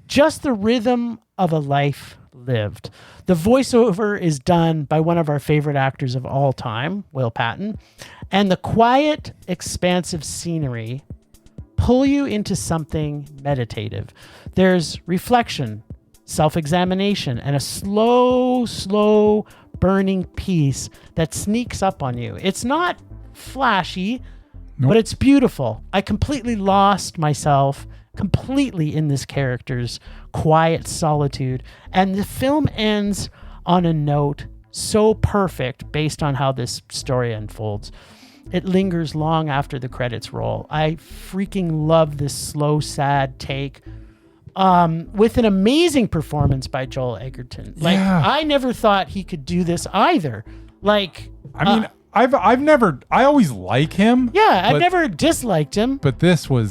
just the rhythm of a life lived. The voiceover is done by one of our favorite actors of all time, Will Patton, and the quiet, expansive scenery pull you into something meditative. There's reflection, self-examination and a slow burning peace that sneaks up on you. It's not flashy, but it's beautiful. I completely lost myself completely in this character's quiet solitude. And the film ends on a note so perfect based on how this story unfolds. It lingers long after the credits roll. I freaking love this slow, sad take with an amazing performance by Joel Edgerton. Like, I never thought he could do this either. Like, I mean, I always like him. Yeah, I've never disliked him. But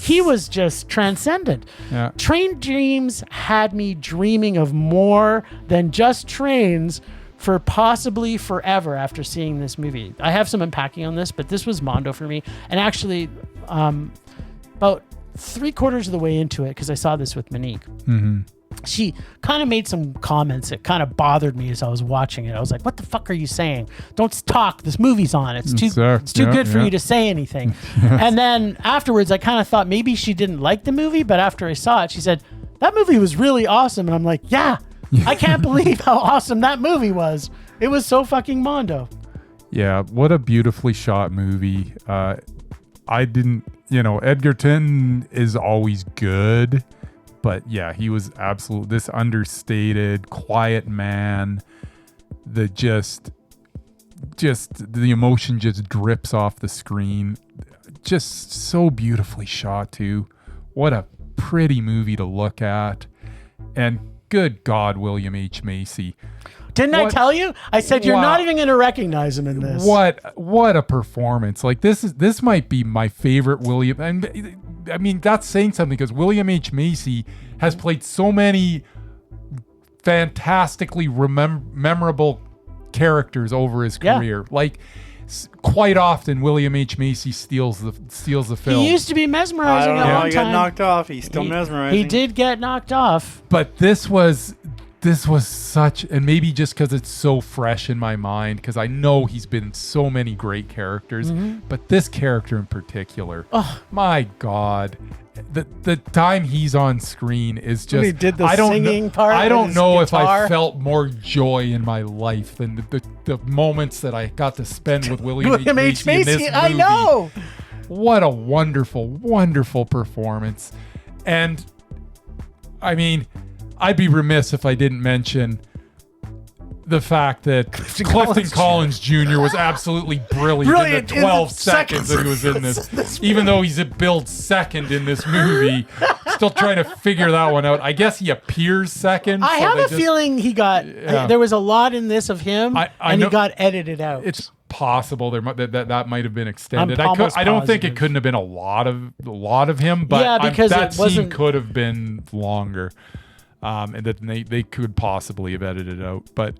he was just transcendent. Yeah. Train Dreams had me dreaming of more than just trains for possibly forever after seeing this movie. I have some unpacking on this, but this was Mondo for me. And actually, about 3/4 of the way into it, because I saw this with Monique, she kind of made some comments that kind of bothered me as I was watching it. I was like, what the fuck are you saying? Don't talk. This movie's on. It's too good for you to say anything. And then afterwards, I kind of thought maybe she didn't like the movie, but after I saw it, she said, that movie was really awesome. And I'm like, yeah, I can't believe how awesome that movie was. It was so fucking Mondo. Yeah, what a beautifully shot movie. Edgerton is always good. But yeah, he was this understated, quiet man that just the emotion just drips off the screen. Just so beautifully shot too. What a pretty movie to look at. And good God, William H. Macy. Didn't I tell you? I said you're not even going to recognize him in this. What a performance. Like this might be my favorite William. And I mean, that's saying something because William H. Macy has played so many fantastically memorable characters over his career. Like quite often William H. Macy steals the film. He used to be mesmerizing at one time. He got knocked off. He's still mesmerizing. He did get knocked off. But this was such, and maybe just because it's so fresh in my mind, because I know he's been in so many great characters, but this character in particular, my God, the time he's on screen is just. When he did the singing part. I don't know if guitar. I felt more joy in my life than the moments that I got to spend with William H. Macy in this movie. I know. What a wonderful, wonderful performance, and I mean. I'd be remiss if I didn't mention the fact that Clifton Collins Jr. was absolutely brilliant in the 12 seconds that he was in this. Even though he's billed second in this movie, still trying to figure that one out. I guess he appears second. I have a feeling he got. There was a lot in this of him, and he got edited out. It's possible that might have been extended. I don't think it couldn't have been a lot of him, but because that scene could have been longer. And that they could possibly have edited it out. But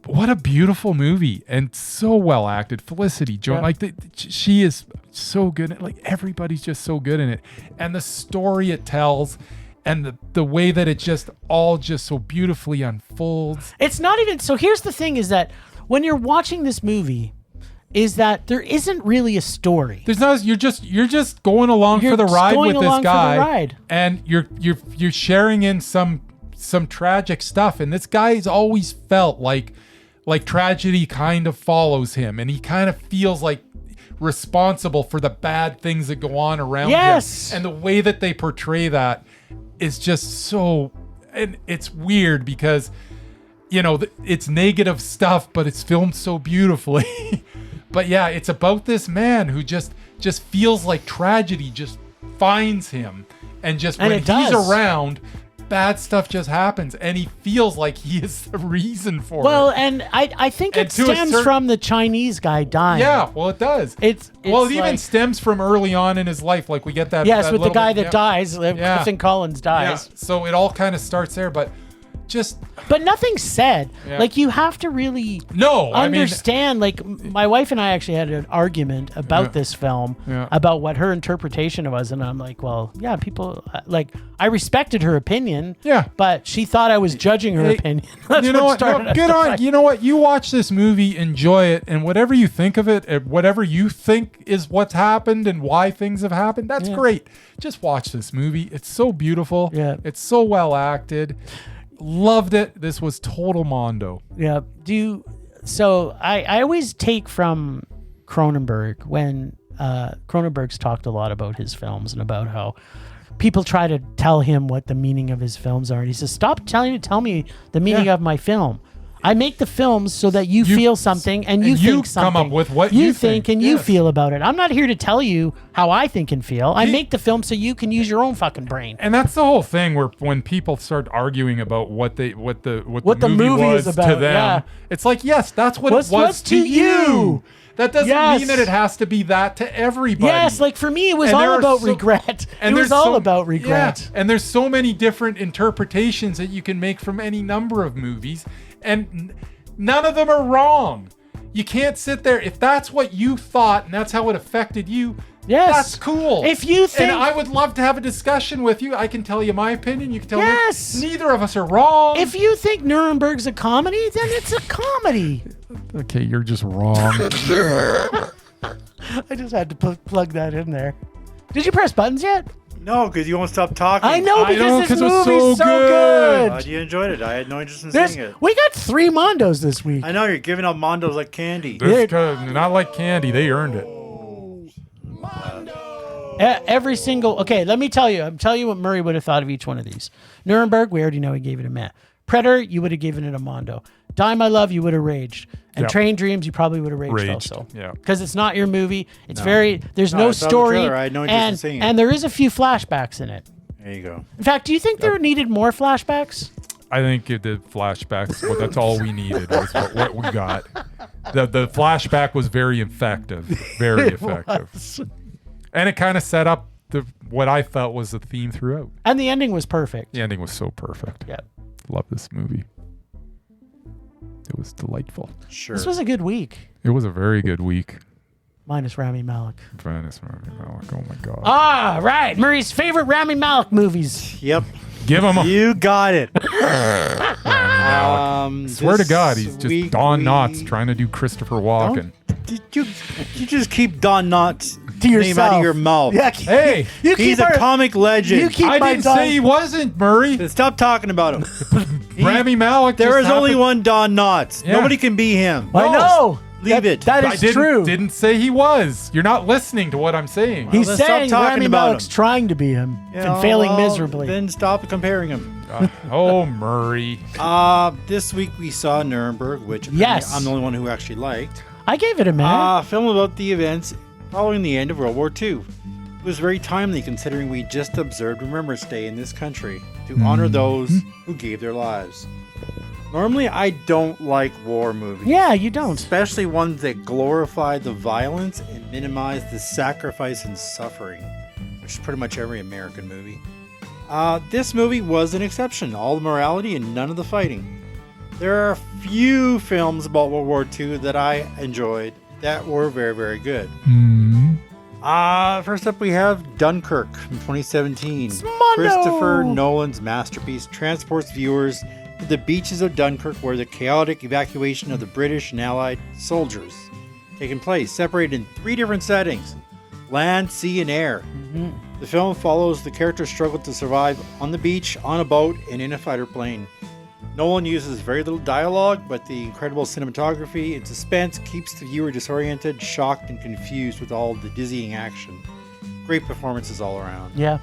what a beautiful movie, and so well acted. Felicity Jones, she is so good. Like everybody's just so good in it, and the story it tells, and the way that it just all just so beautifully unfolds. It's not even so. Here's the thing: is that when you're watching this movie, is that there isn't really a story. There's not. You're just going along for the ride with this guy, and you're sharing in some tragic stuff. And this guy's always felt like tragedy kind of follows him, and he kind of feels like responsible for the bad things that go on around him. And the way that they portray that is just so, and it's weird because it's negative stuff, but it's filmed so beautifully. But yeah, it's about this man who just feels like tragedy just finds him. And just when he's around, bad stuff just happens. And he feels like he is the reason for it. Well, and I think it stems from the Chinese guy dying. Yeah, well, it does. It even stems from early on in his life. Like we get that. Yes, that with the guy that dies. Clifton Collins dies. Yeah. So it all kind of starts there. But nothing's said. Like you have to really understand. Like my wife and I actually had an argument about this film, about what her interpretation was, and I'm like, well, yeah, people like I respected her opinion, but she thought I was judging her opinion. That's you know what? No, good on. You know what? You watch this movie, enjoy it, and whatever you think of it, whatever you think is what's happened and why things have happened, that's great. Just watch this movie. It's so beautiful. Yeah. It's so well acted. Loved it. This was total Mondo. Yeah. So I always take from Cronenberg when Cronenberg's talked a lot about his films and about how people try to tell him what the meaning of his films are. And he says, stop trying to tell me the meaning of my film. I make the films so that you feel something and you think something. Come up with what you think and you feel about it. I'm not here to tell you how I think and feel. I make the film so you can use your own fucking brain. And that's the whole thing where when people start arguing about what the movie was is about, to them, it's like, yes, that's what it was to you. That doesn't mean that it has to be that to everybody. Yes, like for me, it was all about regret. And it was all about regret. Yeah, and there's so many different interpretations that you can make from any number of movies, and none of them are wrong. You can't sit there. If that's what you thought and that's how it affected you, that's cool. If you think... And I would love to have a discussion with you. I can tell you my opinion. You can tell me. Neither of us are wrong. If you think Nuremberg's a comedy, then it's a comedy. Okay, you're just wrong. I just had to plug that in there. Did you press buttons yet? No, because you won't stop talking. I know, because this movie's so good. You enjoyed it. I had no interest in seeing it. We got 3 Mondos this week. I know, you're giving out Mondos like candy. Not like candy. They earned it. Every single... Okay, let me tell you. I'm telling you what Murray would have thought of each one of these. Nuremberg, we already know he gave it a meh. Predator, you would have given it a Mondo. Die My Love, you would have raged. And Train Dreams, you probably would have raged also. Yeah. Because it's not your movie. It's there's no story. I had no interest in seeing it. And there is a few flashbacks in it. There you go. In fact, do you think there needed more flashbacks? I think it did flashbacks. Well, that's all we needed was what we got. The flashback was very effective. Very effective. And it kind of set up what I felt was the theme throughout. And the ending was perfect. The ending was so perfect. Yeah. Love this movie. It was delightful. Sure. This was a good week. It was a very good week. Minus Rami Malek. Minus Rami Malek. Oh my God. Ah, right. Murray's favorite Rami Malek movies. Yep. Give him a... You got it. Swear to God, he's just Don Knotts trying to do Christopher Walken. You just keep Don Knotts' to yourself. name out of your mouth. Yeah, hey, he's a comic legend. I didn't say he wasn't, Murray. Then stop talking about him. Rami Malek. There is only one Don Knotts. Yeah. Nobody can be him. I know. Leave it. That is true. Didn't say he was. You're not listening to what I'm saying. He's saying Rami Malek's trying to be him and failing miserably. Then stop comparing him. Oh, Murray. This week we saw Nuremberg, which I'm the only one who actually liked. I gave it a minute. Film about the events following the end of World War II. It was very timely considering we just observed Remembrance Day in this country to honor those who gave their lives. Normally, I don't like war movies. Yeah, you don't. Especially ones that glorify the violence and minimize the sacrifice and suffering, which is pretty much every American movie. This movie was an exception. All the morality and none of the fighting. There are a few films about World War II that I enjoyed that were very, very good. First up we have Dunkirk from 2017. Christopher Nolan's masterpiece transports viewers to the beaches of Dunkirk where the chaotic evacuation of the British and Allied soldiers taking place, separated in 3 different settings: land, sea, and air. The film follows the character's struggle to survive on the beach, on a boat, and in a fighter plane. Nolan uses very little dialogue, but the incredible cinematography and suspense keeps the viewer disoriented, shocked, and confused with all the dizzying action. Great performances all around. Yeah.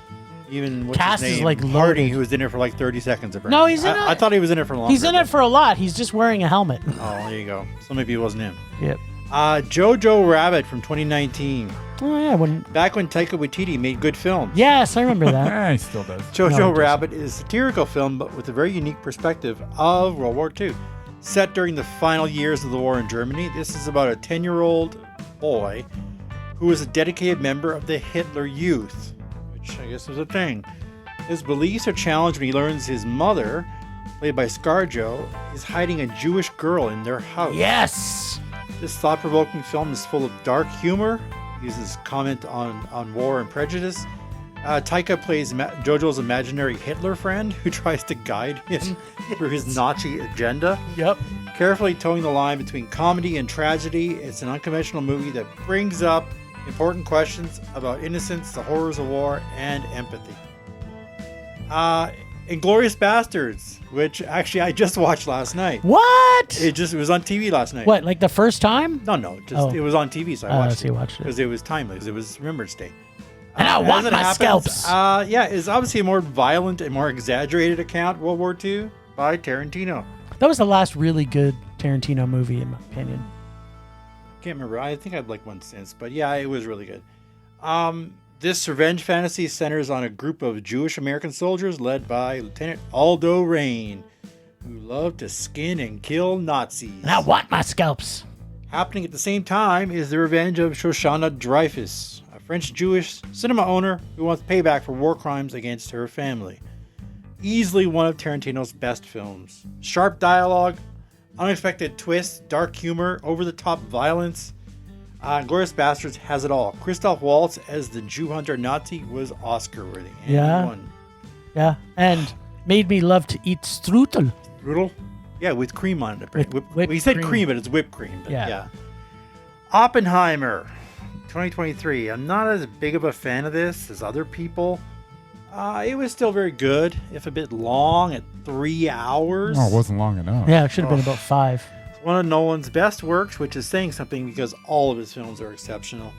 Even what's Cast his name? is like Hardy, loaded. who was in it for like 30 seconds. Apparently. No, he's in it. I thought he was in it for longer. He's in it for a lot. He's just wearing a helmet. Oh, there you go. So maybe it wasn't him. Yep. Jojo Rabbit from 2019. Oh yeah, Back when Taika Waititi made good films. Yes, I remember that. He still does. Jojo Rabbit is a satirical film, but with a very unique perspective of World War II. Set during the final years of the war in Germany, this is about a 10-year-old boy who is a dedicated member of the Hitler Youth, which I guess was a thing. His beliefs are challenged when he learns his mother, played by ScarJo, is hiding a Jewish girl in their house. Yes! This thought-provoking film is full of dark humor, uses comment on war and prejudice. Taika plays Jojo's imaginary Hitler friend who tries to guide him through his Nazi agenda. Yep. Carefully towing the line between comedy and tragedy, it's an unconventional movie that brings up important questions about innocence, the horrors of war, and empathy. Inglourious Bastards, which actually I just watched last night. What? It was on TV last night. What, like the first time? No, it was on TV, so I watched it. Because it was timely, it was Remembrance Day. And I want my scalps. It's obviously a more violent and more exaggerated account of World War II by Tarantino. That was the last really good Tarantino movie, in my opinion. Can't remember. I think I'd like one since, but yeah, it was really good. This revenge fantasy centers on a group of Jewish American soldiers led by Lieutenant Aldo Rain, who love to skin and kill Nazis. And I want my scalps. Happening at the same time is the revenge of Shoshana Dreyfus, a French Jewish cinema owner who wants payback for war crimes against her family. Easily one of Tarantino's best films. Sharp dialogue, unexpected twists, dark humor, over-the-top violence. Inglourious Bastards has it all. Christoph Waltz as the Jew hunter Nazi was Oscar-worthy. Yeah, and made me love to eat strudel. Strudel? Yeah, with cream on it. Whipped we said cream. cream, but it's whipped cream. But Yeah. Oppenheimer, 2023. I'm not as big of a fan of this as other people. It was still very good, if a bit long at 3 hours. No, it wasn't long enough. Yeah, it should have been about 5. It's one of Nolan's best works, which is saying something because all of his films are exceptional.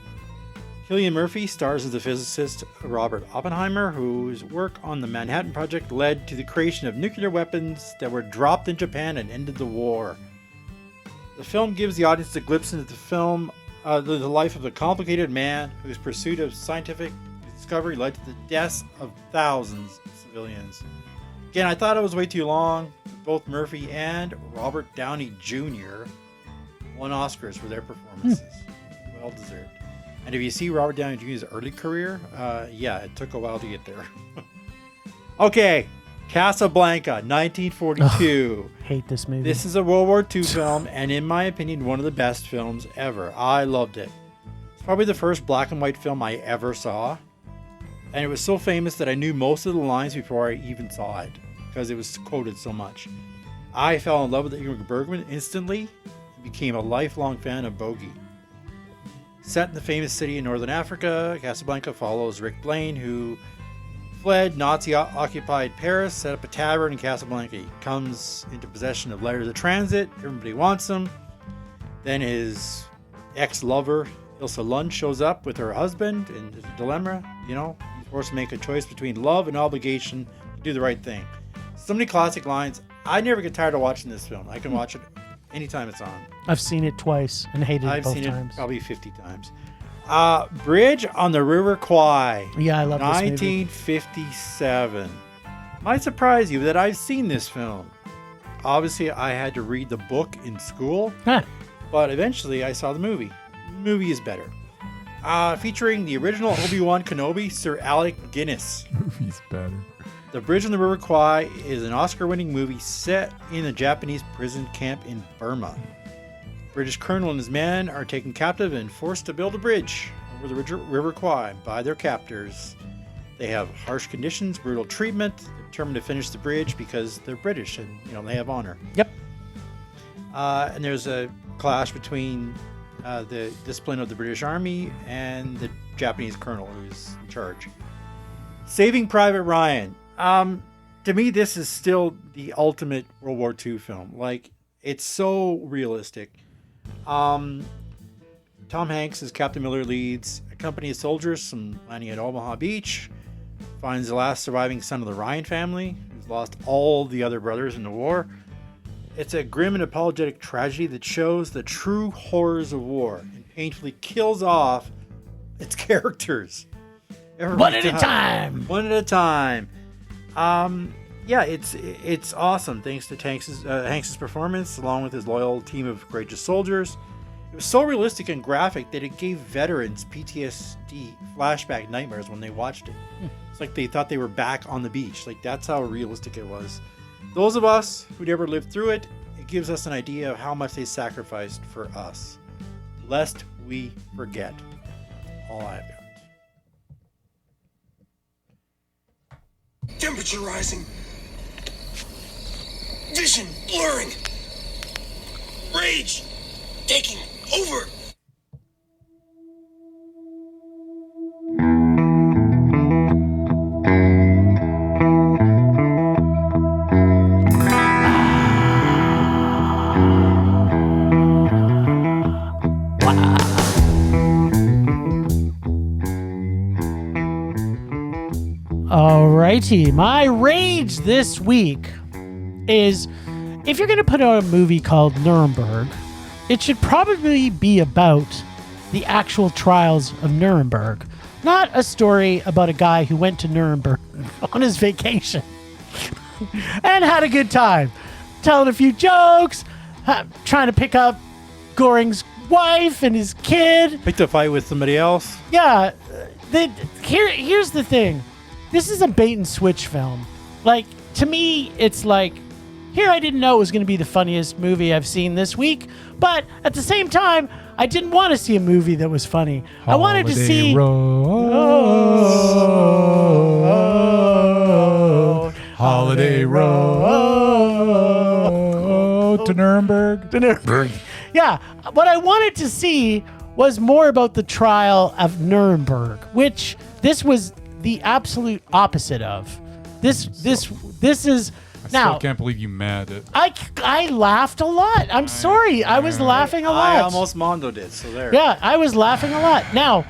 Cillian Murphy stars as the physicist Robert Oppenheimer, whose work on the Manhattan Project led to the creation of nuclear weapons that were dropped in Japan and ended the war. The film gives the audience a glimpse into the life of a complicated man whose pursuit of scientific discovery led to the deaths of thousands of civilians. Again, I thought it was way too long. Both Murphy and Robert Downey Jr. won Oscars for their performances. Well deserved. And if you see Robert Downey Jr.'s early career, it took a while to get there. Okay, Casablanca, 1942. Hate this movie. This is a World War II film, and in my opinion, one of the best films ever. I loved it. It's probably the first black and white film I ever saw. And it was so famous that I knew most of the lines before I even saw it, because it was quoted so much. I fell in love with Ingmar Bergman instantly and became a lifelong fan of Bogey. Set in the famous city in northern Africa, Casablanca follows Rick Blaine, who fled Nazi-occupied Paris, set up a tavern in Casablanca. He comes into possession of letters of transit. Everybody wants him. Then his ex-lover, Ilsa Lund, shows up with her husband, and there's a dilemma. He's forced to make a choice between love and obligation to do the right thing. So many classic lines. I never get tired of watching this film. I can watch it anytime it's on. I've seen it twice and hated it both times. I've seen it probably 50 times. Bridge on the River Kwai. Yeah, I love this movie. 1957. Might surprise you that I've seen this film. Obviously, I had to read the book in school, but eventually I saw the movie. The movie is better. Featuring the original Obi-Wan Kenobi, Sir Alec Guinness. Movie's better. The Bridge on the River Kwai is an Oscar-winning movie set in a Japanese prison camp in Burma. British colonel and his men are taken captive and forced to build a bridge over the River Kwai by their captors. They have harsh conditions, brutal treatment, determined to finish the bridge because they're British and they have honor. Yep. And there's a clash between the discipline of the British Army and the Japanese colonel who's in charge. Saving Private Ryan. To me, this is still the ultimate World War II film. Like, it's so realistic. Tom Hanks as Captain Miller leads a company of soldiers landing at Omaha Beach, finds the last surviving son of the Ryan family, who's lost all the other brothers in the war. It's a grim and apologetic tragedy that shows the true horrors of war and painfully kills off its characters. One at a time. One at a time. It's awesome thanks to Hanks' performance, along with his loyal team of courageous soldiers. It was so realistic and graphic that it gave veterans PTSD flashback nightmares when they watched it. It's like they thought they were back on the beach. Like, that's how realistic it was. Those of us who never lived through it, it gives us an idea of how much they sacrificed for us. Lest we forget. All I've got. Temperature rising. Vision blurring. Rage taking over. righty. My rage this week is, if you're going to put out a movie called Nuremberg, it should probably be about the actual trials of Nuremberg, not a story about a guy who went to Nuremberg on his vacation and had a good time, telling a few jokes, trying to pick up Goring's wife and his kid. Picked a fight with somebody else. Yeah. Here's the thing. This is a bait and switch film. Like, to me, it's like, here I didn't know it was going to be the funniest movie I've seen this week, but at the same time, I didn't want to see a movie that was funny. I wanted to see... Holiday Road to Nuremberg. Yeah, what I wanted to see was more about the trial of Nuremberg, which this was the absolute opposite of. This is... I still can't believe you mad at... I laughed a lot. I'm sorry. I was laughing a lot. I almost mondoed it, so there. Yeah, I was laughing a lot. Now,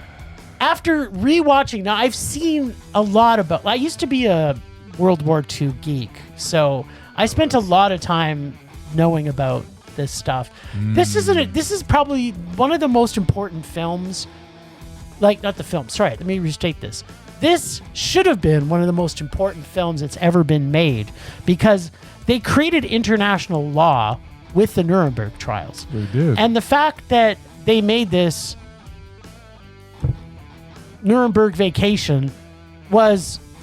after rewatching, now I've seen a lot about... I used to be a World War II geek, so I spent a lot of time knowing about this stuff. This is probably one of the most important films. Like, not the film. Sorry, let me restate this. This should have been one of the most important films that's ever been made because they created international law with the Nuremberg trials. They did. And the fact that they made this Nuremberg Vacation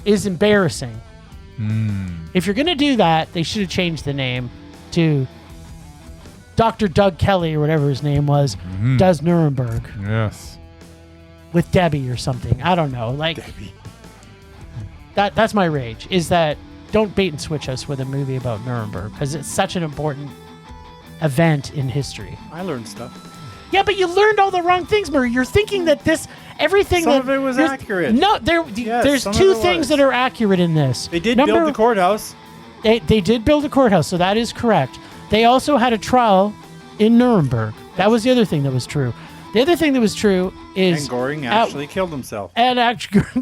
is embarrassing. If you're going to do that, they should have changed the name to Dr. Doug Kelly or whatever his name was, Does Nuremberg. Yes. With Debbie or something. I don't know. Like Debbie. That's my rage, is that don't bait and switch us with a movie about Nuremberg because it's such an important event in history. I learned stuff. Yeah, but you learned all the wrong things, Murray. You're thinking that everything some of it was accurate. No, there's two things that are accurate in this. They did build the courthouse. They did build a courthouse, so that is correct. They also had a trial in Nuremberg. That was the other thing that was true. The other thing that was true is... And Goring actually killed himself.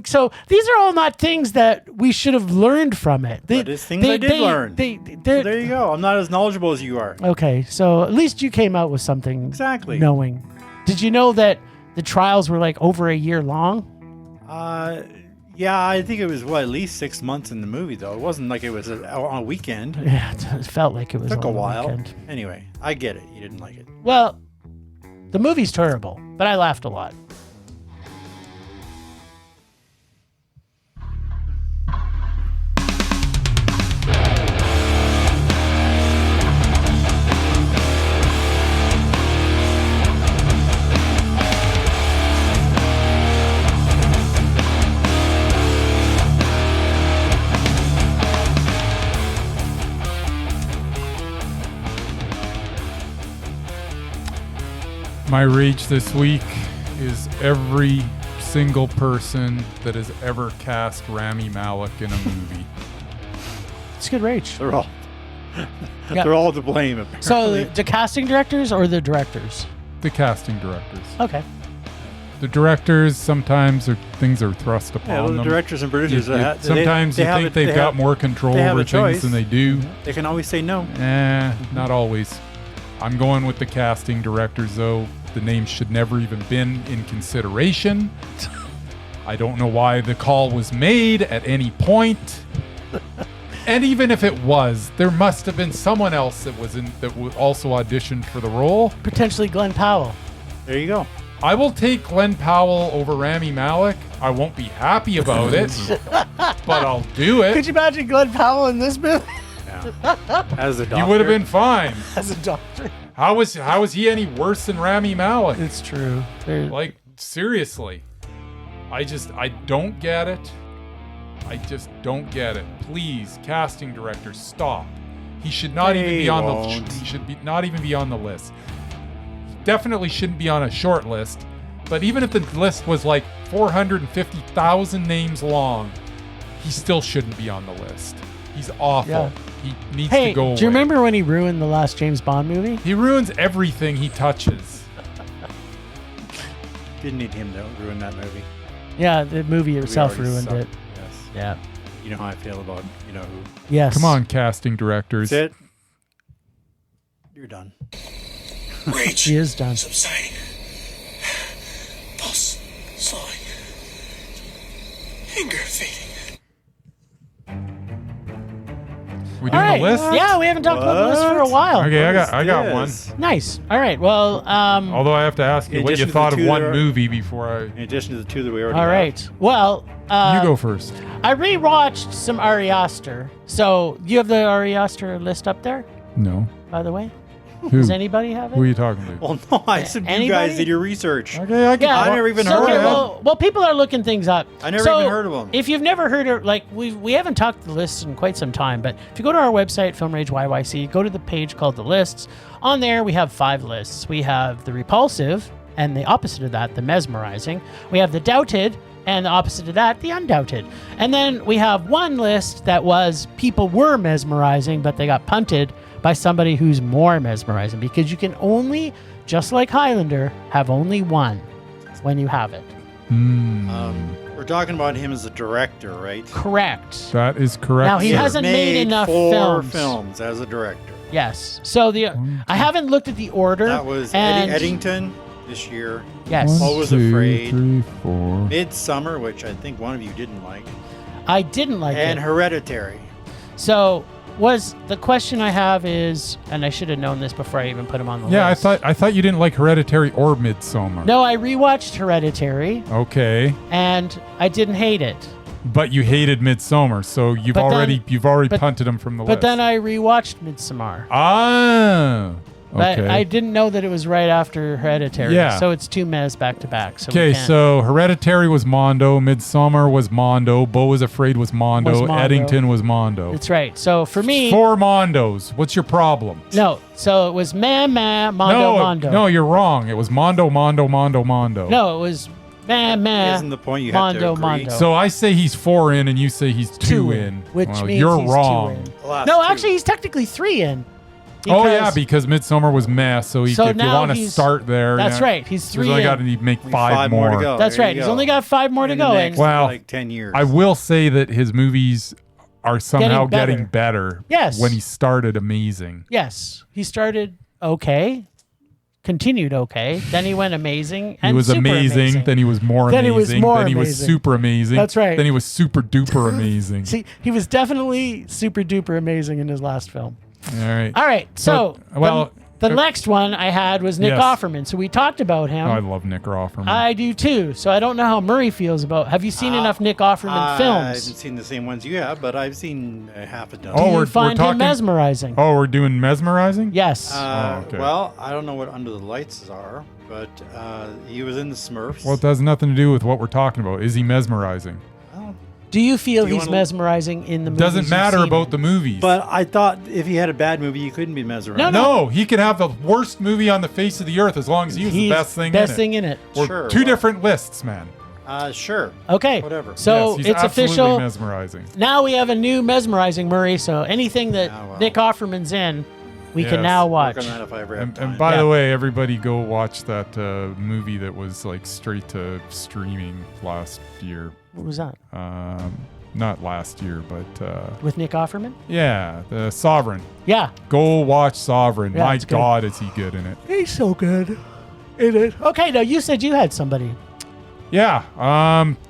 So these are all not things that we should have learned from it. But it's things I did learn. So there you go. I'm not as knowledgeable as you are. Okay, so at least you came out with something exactly knowing. Did you know that the trials were like over a year long? Yeah, I think it was, at least 6 months in the movie, though. It wasn't like it was on a weekend. Yeah, it felt like it was took on a while. Weekend. Anyway, I get it. You didn't like it. Well... The movie's terrible, but I laughed a lot. My rage this week is every single person that has ever cast Rami Malek in a movie. It's a good rage. They're all to blame, apparently. So the casting directors or the directors? The casting directors. Okay. The directors, sometimes things are thrust upon them. The directors and producers. Sometimes you think they've got more control over things than they do. They can always say no. Not always. I'm going with the casting directors, though. The names should never even been in consideration. I don't know why the call was made at any point. And even if it was, there must have been someone else that also auditioned for the role. Potentially Glenn Powell. There you go. I will take Glenn Powell over Rami Malek. I won't be happy about it, but I'll do it. Could you imagine Glenn Powell in this movie? As a doctor. He would have been fine. As a doctor. How was he any worse than Rami Malek? It's true. Like, seriously. I don't get it. I just don't get it. Please, casting directors, stop. He should not even be on not even be on the list. He definitely shouldn't be on a short list. But even if the list was like 450,000 names long, he still shouldn't be on the list. He's awful. Yeah. He needs to go away. Do you remember when he ruined the last James Bond movie? He ruins everything he touches. Didn't need him to ruin that movie. Yeah, the movie itself ruined it. Yes. Yeah. You know how I feel about who. Yes. Come on, casting directors. That's it. You're done. Rage She is done. subsiding. Pulse slowing. Anger fading. We All doing right. the list? Yeah, we haven't talked about the list for a while. Okay, What I is got one. this? Nice. All right. Well, Although I have to ask you In what you addition to thought the of two one that are- movie before I. In addition to the two that we already all have. right. Well, You go first. I rewatched some Ari Aster. So you have the Ari Aster list up there, No. by the way? Who? Does anybody have Who are it? you talking to? Well, no, I said you Anybody? guys did your research. Okay, I can. Yeah, I never even so, heard okay, of well, people are looking things up. I never So, even heard of them. If you've never heard of, like, we haven't talked the lists in quite some time, but if you go to our website, Film Rage YYC, go to the page called the lists. On there, we have 5 lists. We have the repulsive, and the opposite of that, the mesmerizing. We have the doubted, and the opposite of that, the undoubted. And then we have one list that was people were mesmerizing, but they got punted by somebody who's more mesmerizing, because you can only, just like Highlander, have only one when you have it. We're talking about him as a director, right? Correct. That is correct. Now, he sir. hasn't made enough 4 films. as a director. Yes. So I haven't looked at the order. That was and Eddington this year. Yes, One. was 2, Afraid. 3, 4. Midsummer, which I think one of you didn't like. I didn't like And it. Hereditary. So the question I have is, and I should have known this before I even put him on the Yeah, list. I thought you didn't like Hereditary or Midsommar. No, I rewatched Hereditary, Okay, and I didn't hate it. but you hated Midsommar, so you've But then- already but- punted him from the But list. then I rewatched Midsommar. Ah. But Okay. I didn't know that it was right after Hereditary. Yeah. So it's 2 mes back to back. So we Okay, can't- so Hereditary was Mondo, Midsommar was Mondo, Beau was Afraid was Mondo, Was Mondo. Eddington was Mondo. That's right. So for me, 4 Mondos. What's your problem? no. So it was Mondo, Mondo. No, you're wrong. It was Mondo, Mondo, Mondo, Mondo. No, it was Isn't the point you have to Mondo, agree? Mondo. So I say he's 4 in, and you say he's 2 in. Which Well, means you're he's wrong. 2 in. Well, that's No, 2. actually, he's technically 3 in. Oh yeah, because Midsommar was mess. So, So if you now want to he's- start there, That's yeah. right. He's 3 He's only in. got to make 5 5 more to go. That's There right. you He's go. only got 5 more to In the go. next, Well, like 10 years. I will say that his movies are somehow Getting getting better. Yes. When he started amazing. Yes, he started okay, continued okay, then he went amazing, He and was super amazing, then he was more Then he amazing, was more then he was amazing. super amazing. That's right. Then he was super duper amazing. See, he was definitely super duper amazing in his last film. All right. All right, so But- well, the next one I had was Nick Yes. Offerman. So we talked about him. I love Nick Offerman. I do too. So I don't know how Murray feels about. Have you seen enough Nick Offerman I haven't films? seen the same ones you have, but I've seen half a dozen. Oh, Do you we're find talking- him mesmerizing? oh, we're doing mesmerizing? Yes. okay. Well, I don't know what Under the Lights are, but he was in the Smurfs. Well, it has nothing to do with what we're talking about. Is he mesmerizing? do you feel do you he's wanna- mesmerizing in the movies? Doesn't you've matter seen about him? the movies. But I thought if he had a bad movie, you couldn't be mesmerized. No. no, he could have the worst movie on the face of the earth as long as he was the He's best thing best in thing it. in it. We're Sure, 2 well- different lists, man. Sure. Okay. Whatever. So yes, he's it's absolutely official. mesmerizing. Now we have a new mesmerizing Murray. So anything that Oh, wow. Nick Offerman's in, we can Yes. now Work watch. on that if I ever have And time. by Yeah. the way, everybody go watch that movie that was like straight to streaming last year. What was that? Not last year, but With Nick Offerman? yeah, the Sovereign. Yeah. Go watch Sovereign. Yeah, My it's good. God, is he good in it? He's so good in it. Okay, now you said you had somebody. Yeah.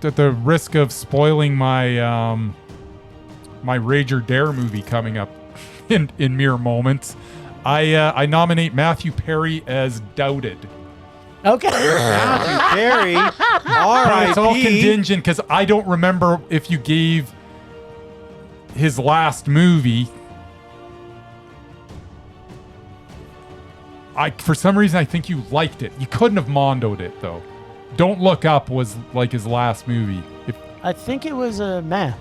At the risk of spoiling my my Rage or Dare movie coming up in mere moments, I nominate Matthew Perry as Doubted. Okay. Matthew Perry, But it's all R.I.P. contingent because I don't remember if you gave his last movie. For some reason, I think you liked it. You couldn't have mondoed it though. Don't Look Up was like his last movie. I think it was a meh.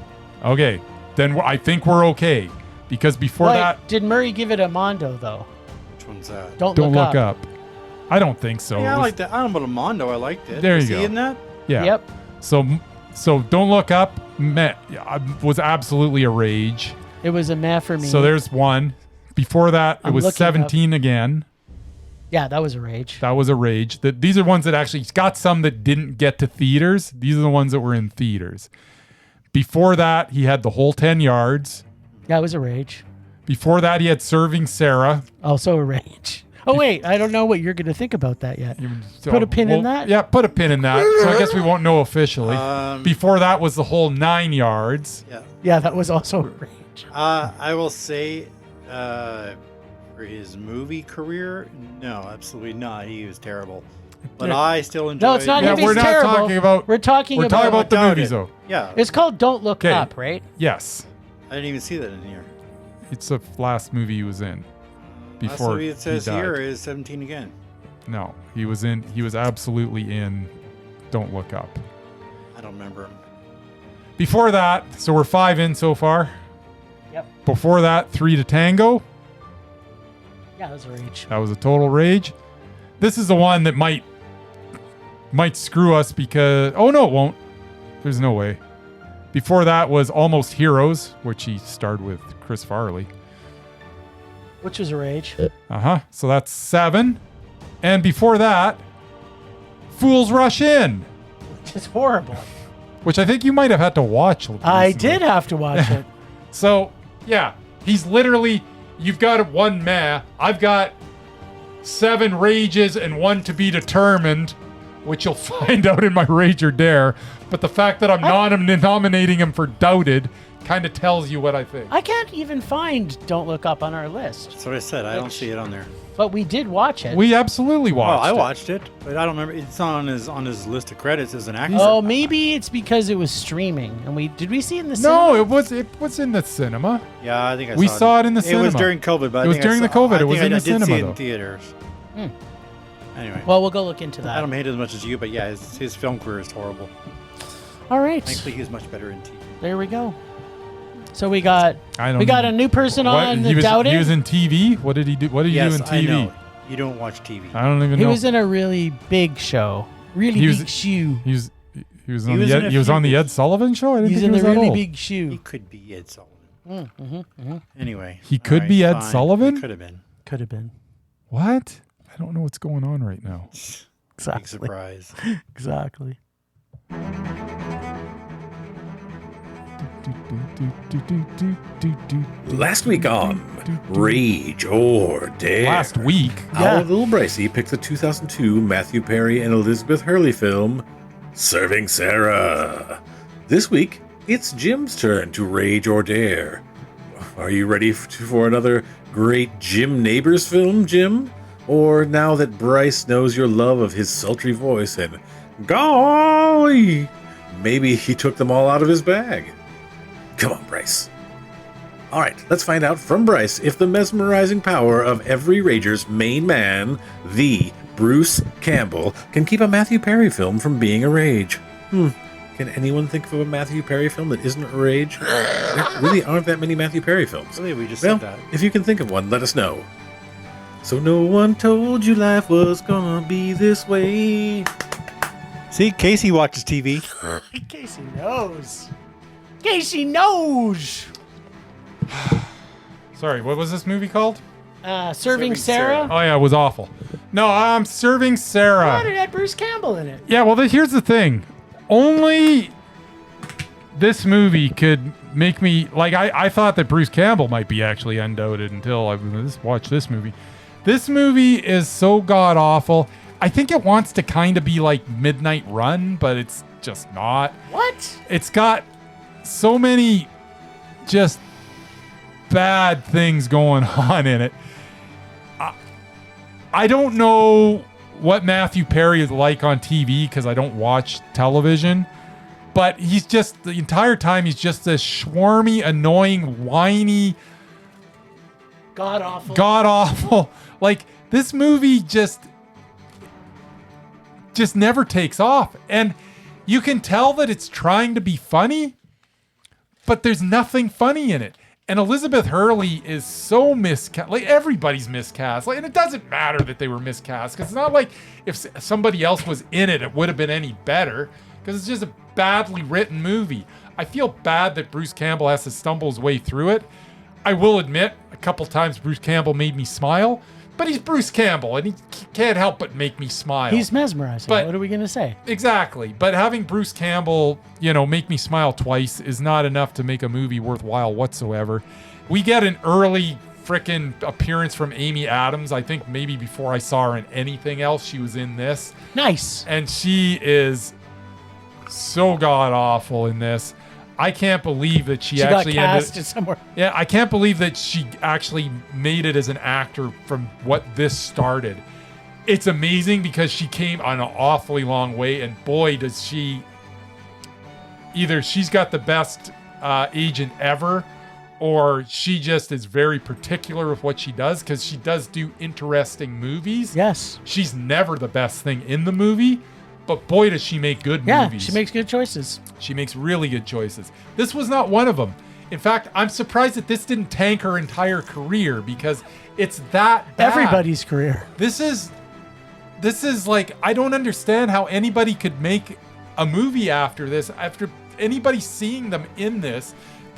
Okay, then I think we're okay because before Wait, that, did Murray give it a Mondo though? Which one's that? Don't Don't look Look Up. I don't think so. Yeah, It I was- like that. I don't know about Mondo. I liked it. There Was you he go. in that? Yeah. Yep. So Don't Look Up was absolutely a rage. It was a meh for me. So there's one. Before that, it I'm was looking 17 again. Yeah, that was a rage. That was a rage. These are ones that actually got some that didn't get to theaters. These are the ones that were in theaters. Before that, he had The Whole 10 Yards. That was a rage. Before that, he had Serving Sara. Also a rage. Oh, wait. I don't know what you're going to think about that yet. So, Put a pin in that? Yeah, put a pin in that. So I guess we won't know officially. Before that was The Whole 9 Yards. Yeah. Yeah, that was also a rage. I will say, for his movie career, no, absolutely not. He was terrible. But I still enjoyed. No, it's not. Yeah, If he's we're not terrible. talking about. We're talking We're talking about the Undoubted. movies, though. Yeah, It's called Don't Look Okay. Up, right? Yes, I didn't even see that in here. it's the last movie he was in. Last Before movie it says he died. here is 17 again. No, he was in. He was absolutely in. Don't Look Up. I don't remember him. Before that, so we're 5 in so far. Yep. Before that, 3 to Tango. Yeah, that was a rage. That was a total rage. This is the one that might screw us because it won't. There's no way. Before that was Almost Heroes, which he starred with Chris Farley. Which was a rage. So that's 7. And before that, Fools Rush In, Which is horrible. which I think you might have had to watch. I recently. did have to watch it. So, yeah, he's literally, you've got 1 meh. I've got 7 rages and 1 to be determined, which you'll find out in my Rage or Dare. But the fact that I'm nominating him for Doubted kind of tells you what I think. I can't even find Don't Look Up on our list. That's what I said. I don't see it on there. But we did watch it. We absolutely watched I it. watched it, but I don't remember. It's not on his list of credits as an actor. Oh, maybe it's because it was streaming. And did we see it in the cinema? No, it was in the cinema. Yeah, I think We saw it in the It was cinema. during COVID, but It was during the COVID. It was in the I did see cinema, it in though. theaters. Anyway, Well, we'll go look into that. I don't hate it as much as you, but yeah, his film career is horrible. All right. Thankfully, he was much better in TV. There we go. So we got I don't. a new person on he was, Doubted. He was in TV. What did he do? What did he do in TV? I know. You don't watch TV. I don't even He know. was in a really big show. Really He was- big shoe. He was He on was the in Ed, a he was few on the things. Ed Sullivan show. I didn't He's think in he a was that really old. big He shoe. could be Ed Sullivan. Anyway. He could all be Ed fine. Sullivan? He could have been. Could have been. What? I don't know what's going on right now. Big Exactly. surprise. Exactly. Last week on Rage or Dare, Last week. Yeah. our little Brycey picks the 2002 Matthew Perry and Elizabeth Hurley film, Serving Sara. This week, it's Jim's turn to Rage or Dare. Are you ready for another great Jim Neighbors film, Jim? Or now that Bryce knows your love of his sultry voice and golly, maybe he took them all out of his bag? Come on, Bryce. All right, let's find out from Bryce if the mesmerizing power of every Rager's main man, the Bruce Campbell, can keep a Matthew Perry film from being a rage. Can anyone think of a Matthew Perry film that isn't a rage? There really aren't that many Matthew Perry films. Really, we just Well, said that. if you can think of one, let us know. So no one told you life was gonna be this way. See, Casey watches TV. Casey knows. Casey knows. Sorry, what was this movie called? Serving Serving Sara. Sara. Oh yeah, it was awful. No, I'm Serving Sara. Why did it have Bruce Campbell in it? Yeah, well, here's the thing. Only this movie could make me like. I thought that Bruce Campbell might be actually undoubted until I watched this movie. This movie is so god awful. I think it wants to kind of be like Midnight Run, but it's just not. What? It's got so many just bad things going on in it. I don't know what Matthew Perry is like on TV because I don't watch television, but he's just the entire time he's just this schwarmy, annoying, whiny, God awful. god awful. Like this movie just never takes off, and you can tell that it's trying to be funny, but there's nothing funny in it. And Elizabeth Hurley is so miscast. Like everybody's miscast. Like, and it doesn't matter that they were miscast because it's not like if somebody else was in it, it would have been any better. Because it's just a badly written movie. I feel bad that Bruce Campbell has to stumble his way through it. I will admit, a couple times Bruce Campbell made me smile, But he's Bruce Campbell, and he can't help but make me smile. He's mesmerizing. But- What are we going to say? Exactly. But having Bruce Campbell, make me smile twice is not enough to make a movie worthwhile whatsoever. We get an early frickin' appearance from Amy Adams. I think maybe before I saw her in anything else, she was in this. Nice. And she is so god-awful in this. I can't believe that she actually got casted somewhere. Yeah, I can't believe that she actually made it as an actor from what this started. It's amazing because she came on an awfully long way, and boy, does she... Either she's got the best agent ever, or she just is very particular with what she does, because she does do interesting movies. Yes. She's never the best thing in the movie, but boy, does she make good movies. She makes good choices. She makes really good choices. This was not one of them. In fact, I'm surprised that this didn't tank her entire career, because it's that bad. Everybody's career. This is like, I don't understand how anybody could make a movie after this. After anybody seeing them in this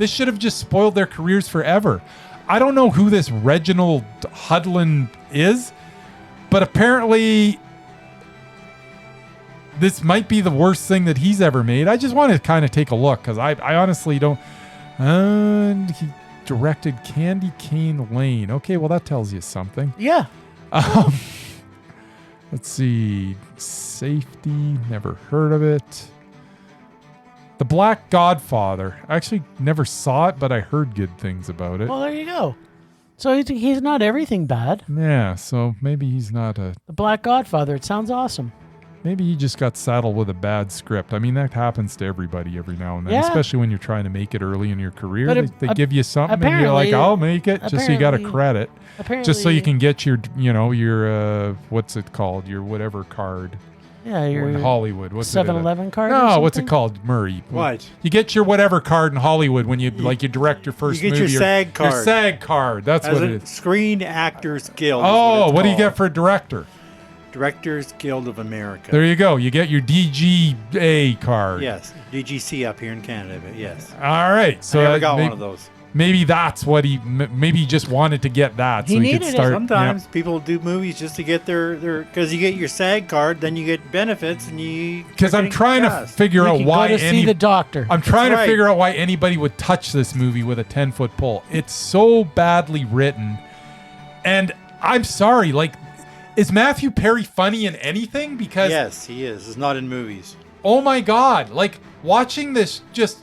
should have just spoiled their careers forever. I don't know who this Reginald Hudlin is, but apparently this might be the worst thing that he's ever made. I just want to kind of take a look, because I honestly don't... And he directed Candy Cane Lane. Okay, well, that tells you something. Yeah. Let's see. Safety, never heard of it. The Black Godfather. I actually never saw it, but I heard good things about it. Well, there you go. So he's not everything bad. Yeah, so maybe he's not a... The Black Godfather. It sounds awesome. Maybe he just got saddled with a bad script. I mean, that happens to everybody every now and then, Yeah. especially when you're trying to make it early in your career. But They give you something and you're like, apparently- I'll make it, just so you got a credit. Just so you can get your, your what's it called? Your whatever card. Yeah, in your Hollywood. What's 7-Eleven card or No, what's it something? called, Murray? What? You get your whatever card in Hollywood when you direct your first You get movie. your SAG card. Your SAG card. That's As what a it is. Screen Actors Guild. Oh, what do you get for a director? Directors Guild of America. There you go. You get your DGA card. Yes, DGC up here in Canada, but yes. All right. So I never that got one of those. Maybe that's what maybe he just wanted to get that, He so he could needed it. start. Sometimes people do movies just to get their because you get your SAG card, then you get benefits, and you. Because I'm trying to figure You out can why go to see the doctor. I'm trying to right. figure out why anybody would touch this movie with a 10-foot pole. It's so badly written, and I'm sorry. Like, is Matthew Perry funny in anything? Because Yes, he is. It's not in movies. oh my god, like watching this, just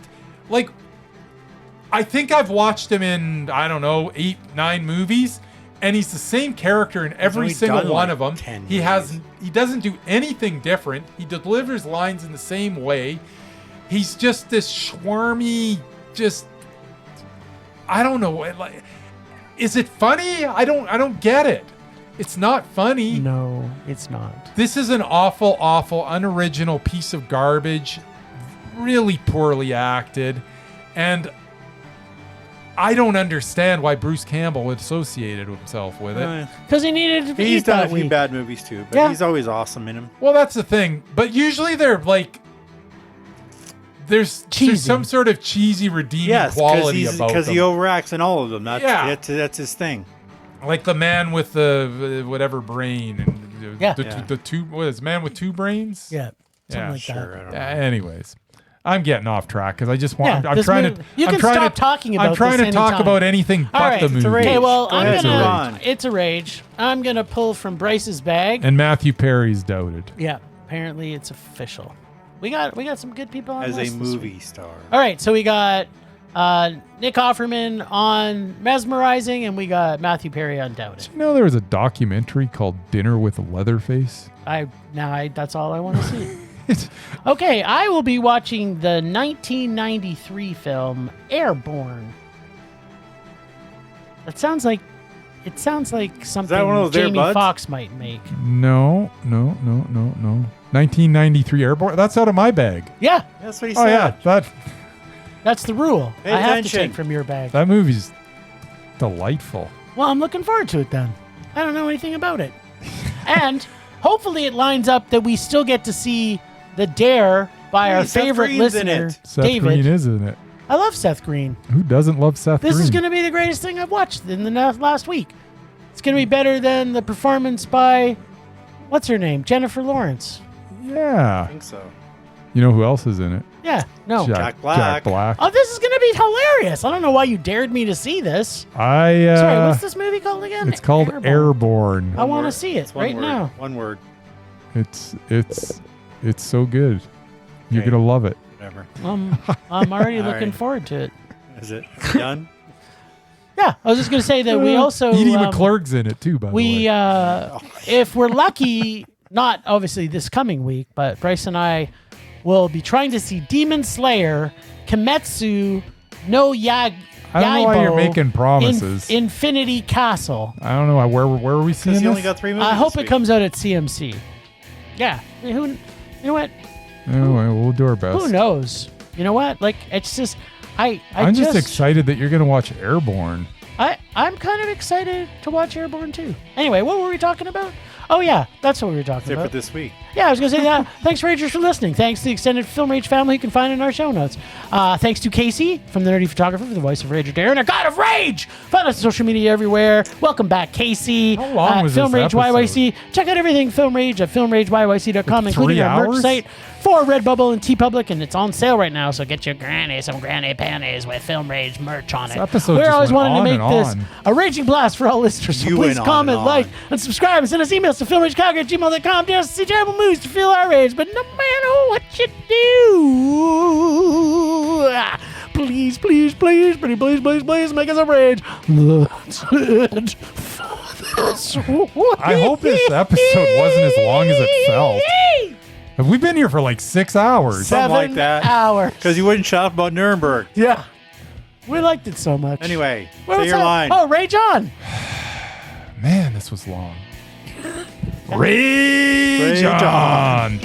like. I think I've watched him in, I don't know, 8, 9 movies, and he's the same character in every only single done, one like, of them. 10 He doesn't do anything different. He delivers lines in the same way. He's just this schwarmy, just I don't know. Like, is it funny? I don't get it. It's not funny. No, it's not. This is an awful, awful, unoriginal piece of garbage, really poorly acted, and I don't understand why Bruce Campbell associated himself with it. Because he needed to be He's done that a few week. bad movies too, but Yeah. he's always awesome in them. Well, that's the thing. But usually they're like, there's Cheesy. some sort of cheesy, redeeming Yes, quality about because them. he overacts in all of them. That's his thing. Like the man with the whatever brain and Yeah. the two. What is man with 2 brains? Yeah, something Yeah, like Sure, that. I don't know. Anyways, I'm getting off track because I just want. Yeah, I'm this trying movie- to. you I'm can trying stop to, talking about I'm trying this to talk anytime. about anything All but right, the it's a movie. rage. Okay, well, Go I'm ahead, gonna. move on. It's a rage. I'm gonna pull from Bryce's bag. And Matthew Perry's doubted. Yeah, apparently it's official. We got some good people on As this a this movie week. star. All right, so we got Nick Offerman on Mesmerizing, and we got Matthew Perry on Doubted. You know, there was a documentary called Dinner with Leatherface. That's all I want to see. Okay, I will be watching the 1993 film Airborne. It sounds like something one of those Air Jamie Buds? Foxx might make. No. 1993 Airborne. That's out of my bag. Yeah, That's what he Oh said. yeah, that's the rule. Pay I have to attention. take from your bag. that movie's delightful. Well, I'm looking forward to it then. I don't know anything about it. And hopefully it lines up that we still get to see The Dare by our Seth favorite Green's in listener, it. Seth David. Green is in it. I love Seth Green. Who doesn't love Seth This Green? is going to be the greatest thing I've watched in the last week. It's going to be better than the performance by, what's her name? Jennifer Lawrence. I Yeah. think so. You know who else is in it? Yeah, no. Jack Black. Jack Black. Oh, this is going to be hilarious. I don't know why you dared me to see this. I. Sorry, what's this movie called again? It's called Airborne. I want to word. see it It's one right word. now. One word. It's so good. You're Okay. gonna love it. Whatever. I'm already All looking right. forward to it. Is it done? Yeah, I was just going to say that we also... Edie McClurg's in it too, by the We, way. if we're lucky, not obviously this coming week, but Bryce and I will be trying to see Demon Slayer, Kimetsu, no Yaibo. I don't know why you're making promises. Infinity Castle. I don't know where are we seeing Because you this? only got 3 movies. I hope this it week. comes out at CMC. Yeah. You know what? Anyway, we'll do our best. Who knows? You know what? Like, it's just... I'm just excited that you're gonna watch Airborne. I'm kind of excited to watch Airborne too. Anyway, what were we talking about? Oh yeah, that's what we were talking That's it about. for this week. Yeah, I was going to say that. Thanks, Ragers, for listening. Thanks to the extended Film Rage family you can find in our show notes. Thanks to Casey from The Nerdy Photographer for the voice of Rage Adair and a God of Rage. Find us on social media everywhere. Welcome back, Casey. How long was Film this Rage episode? YYC. Check out everything Film Rage at filmrageyc.com, Like including 3 our merch hours? site for Redbubble and TeePublic, and it's on sale right now, so get your granny some granny panties with Film Rage merch on it. This episode We're just always went wanting to on make and this on. a raging blast for all listeners, so You please went on comment, and like, on. and subscribe, and send us emails to filmragecog@gmail.com. Dare us to see terrible movies to feel our rage, but no matter what you do, please, please, please, pretty please, please, please, make us a rage. That's it for this week. I hope this episode wasn't as long as it felt. Have we been here for like 6 hours? Something like 7 that. hours. Because you wouldn't shut up about Nuremberg. Yeah. We liked it so much. Anyway, What say was your that? line. Oh, Rage On. Man, this was long. Rage Rage on.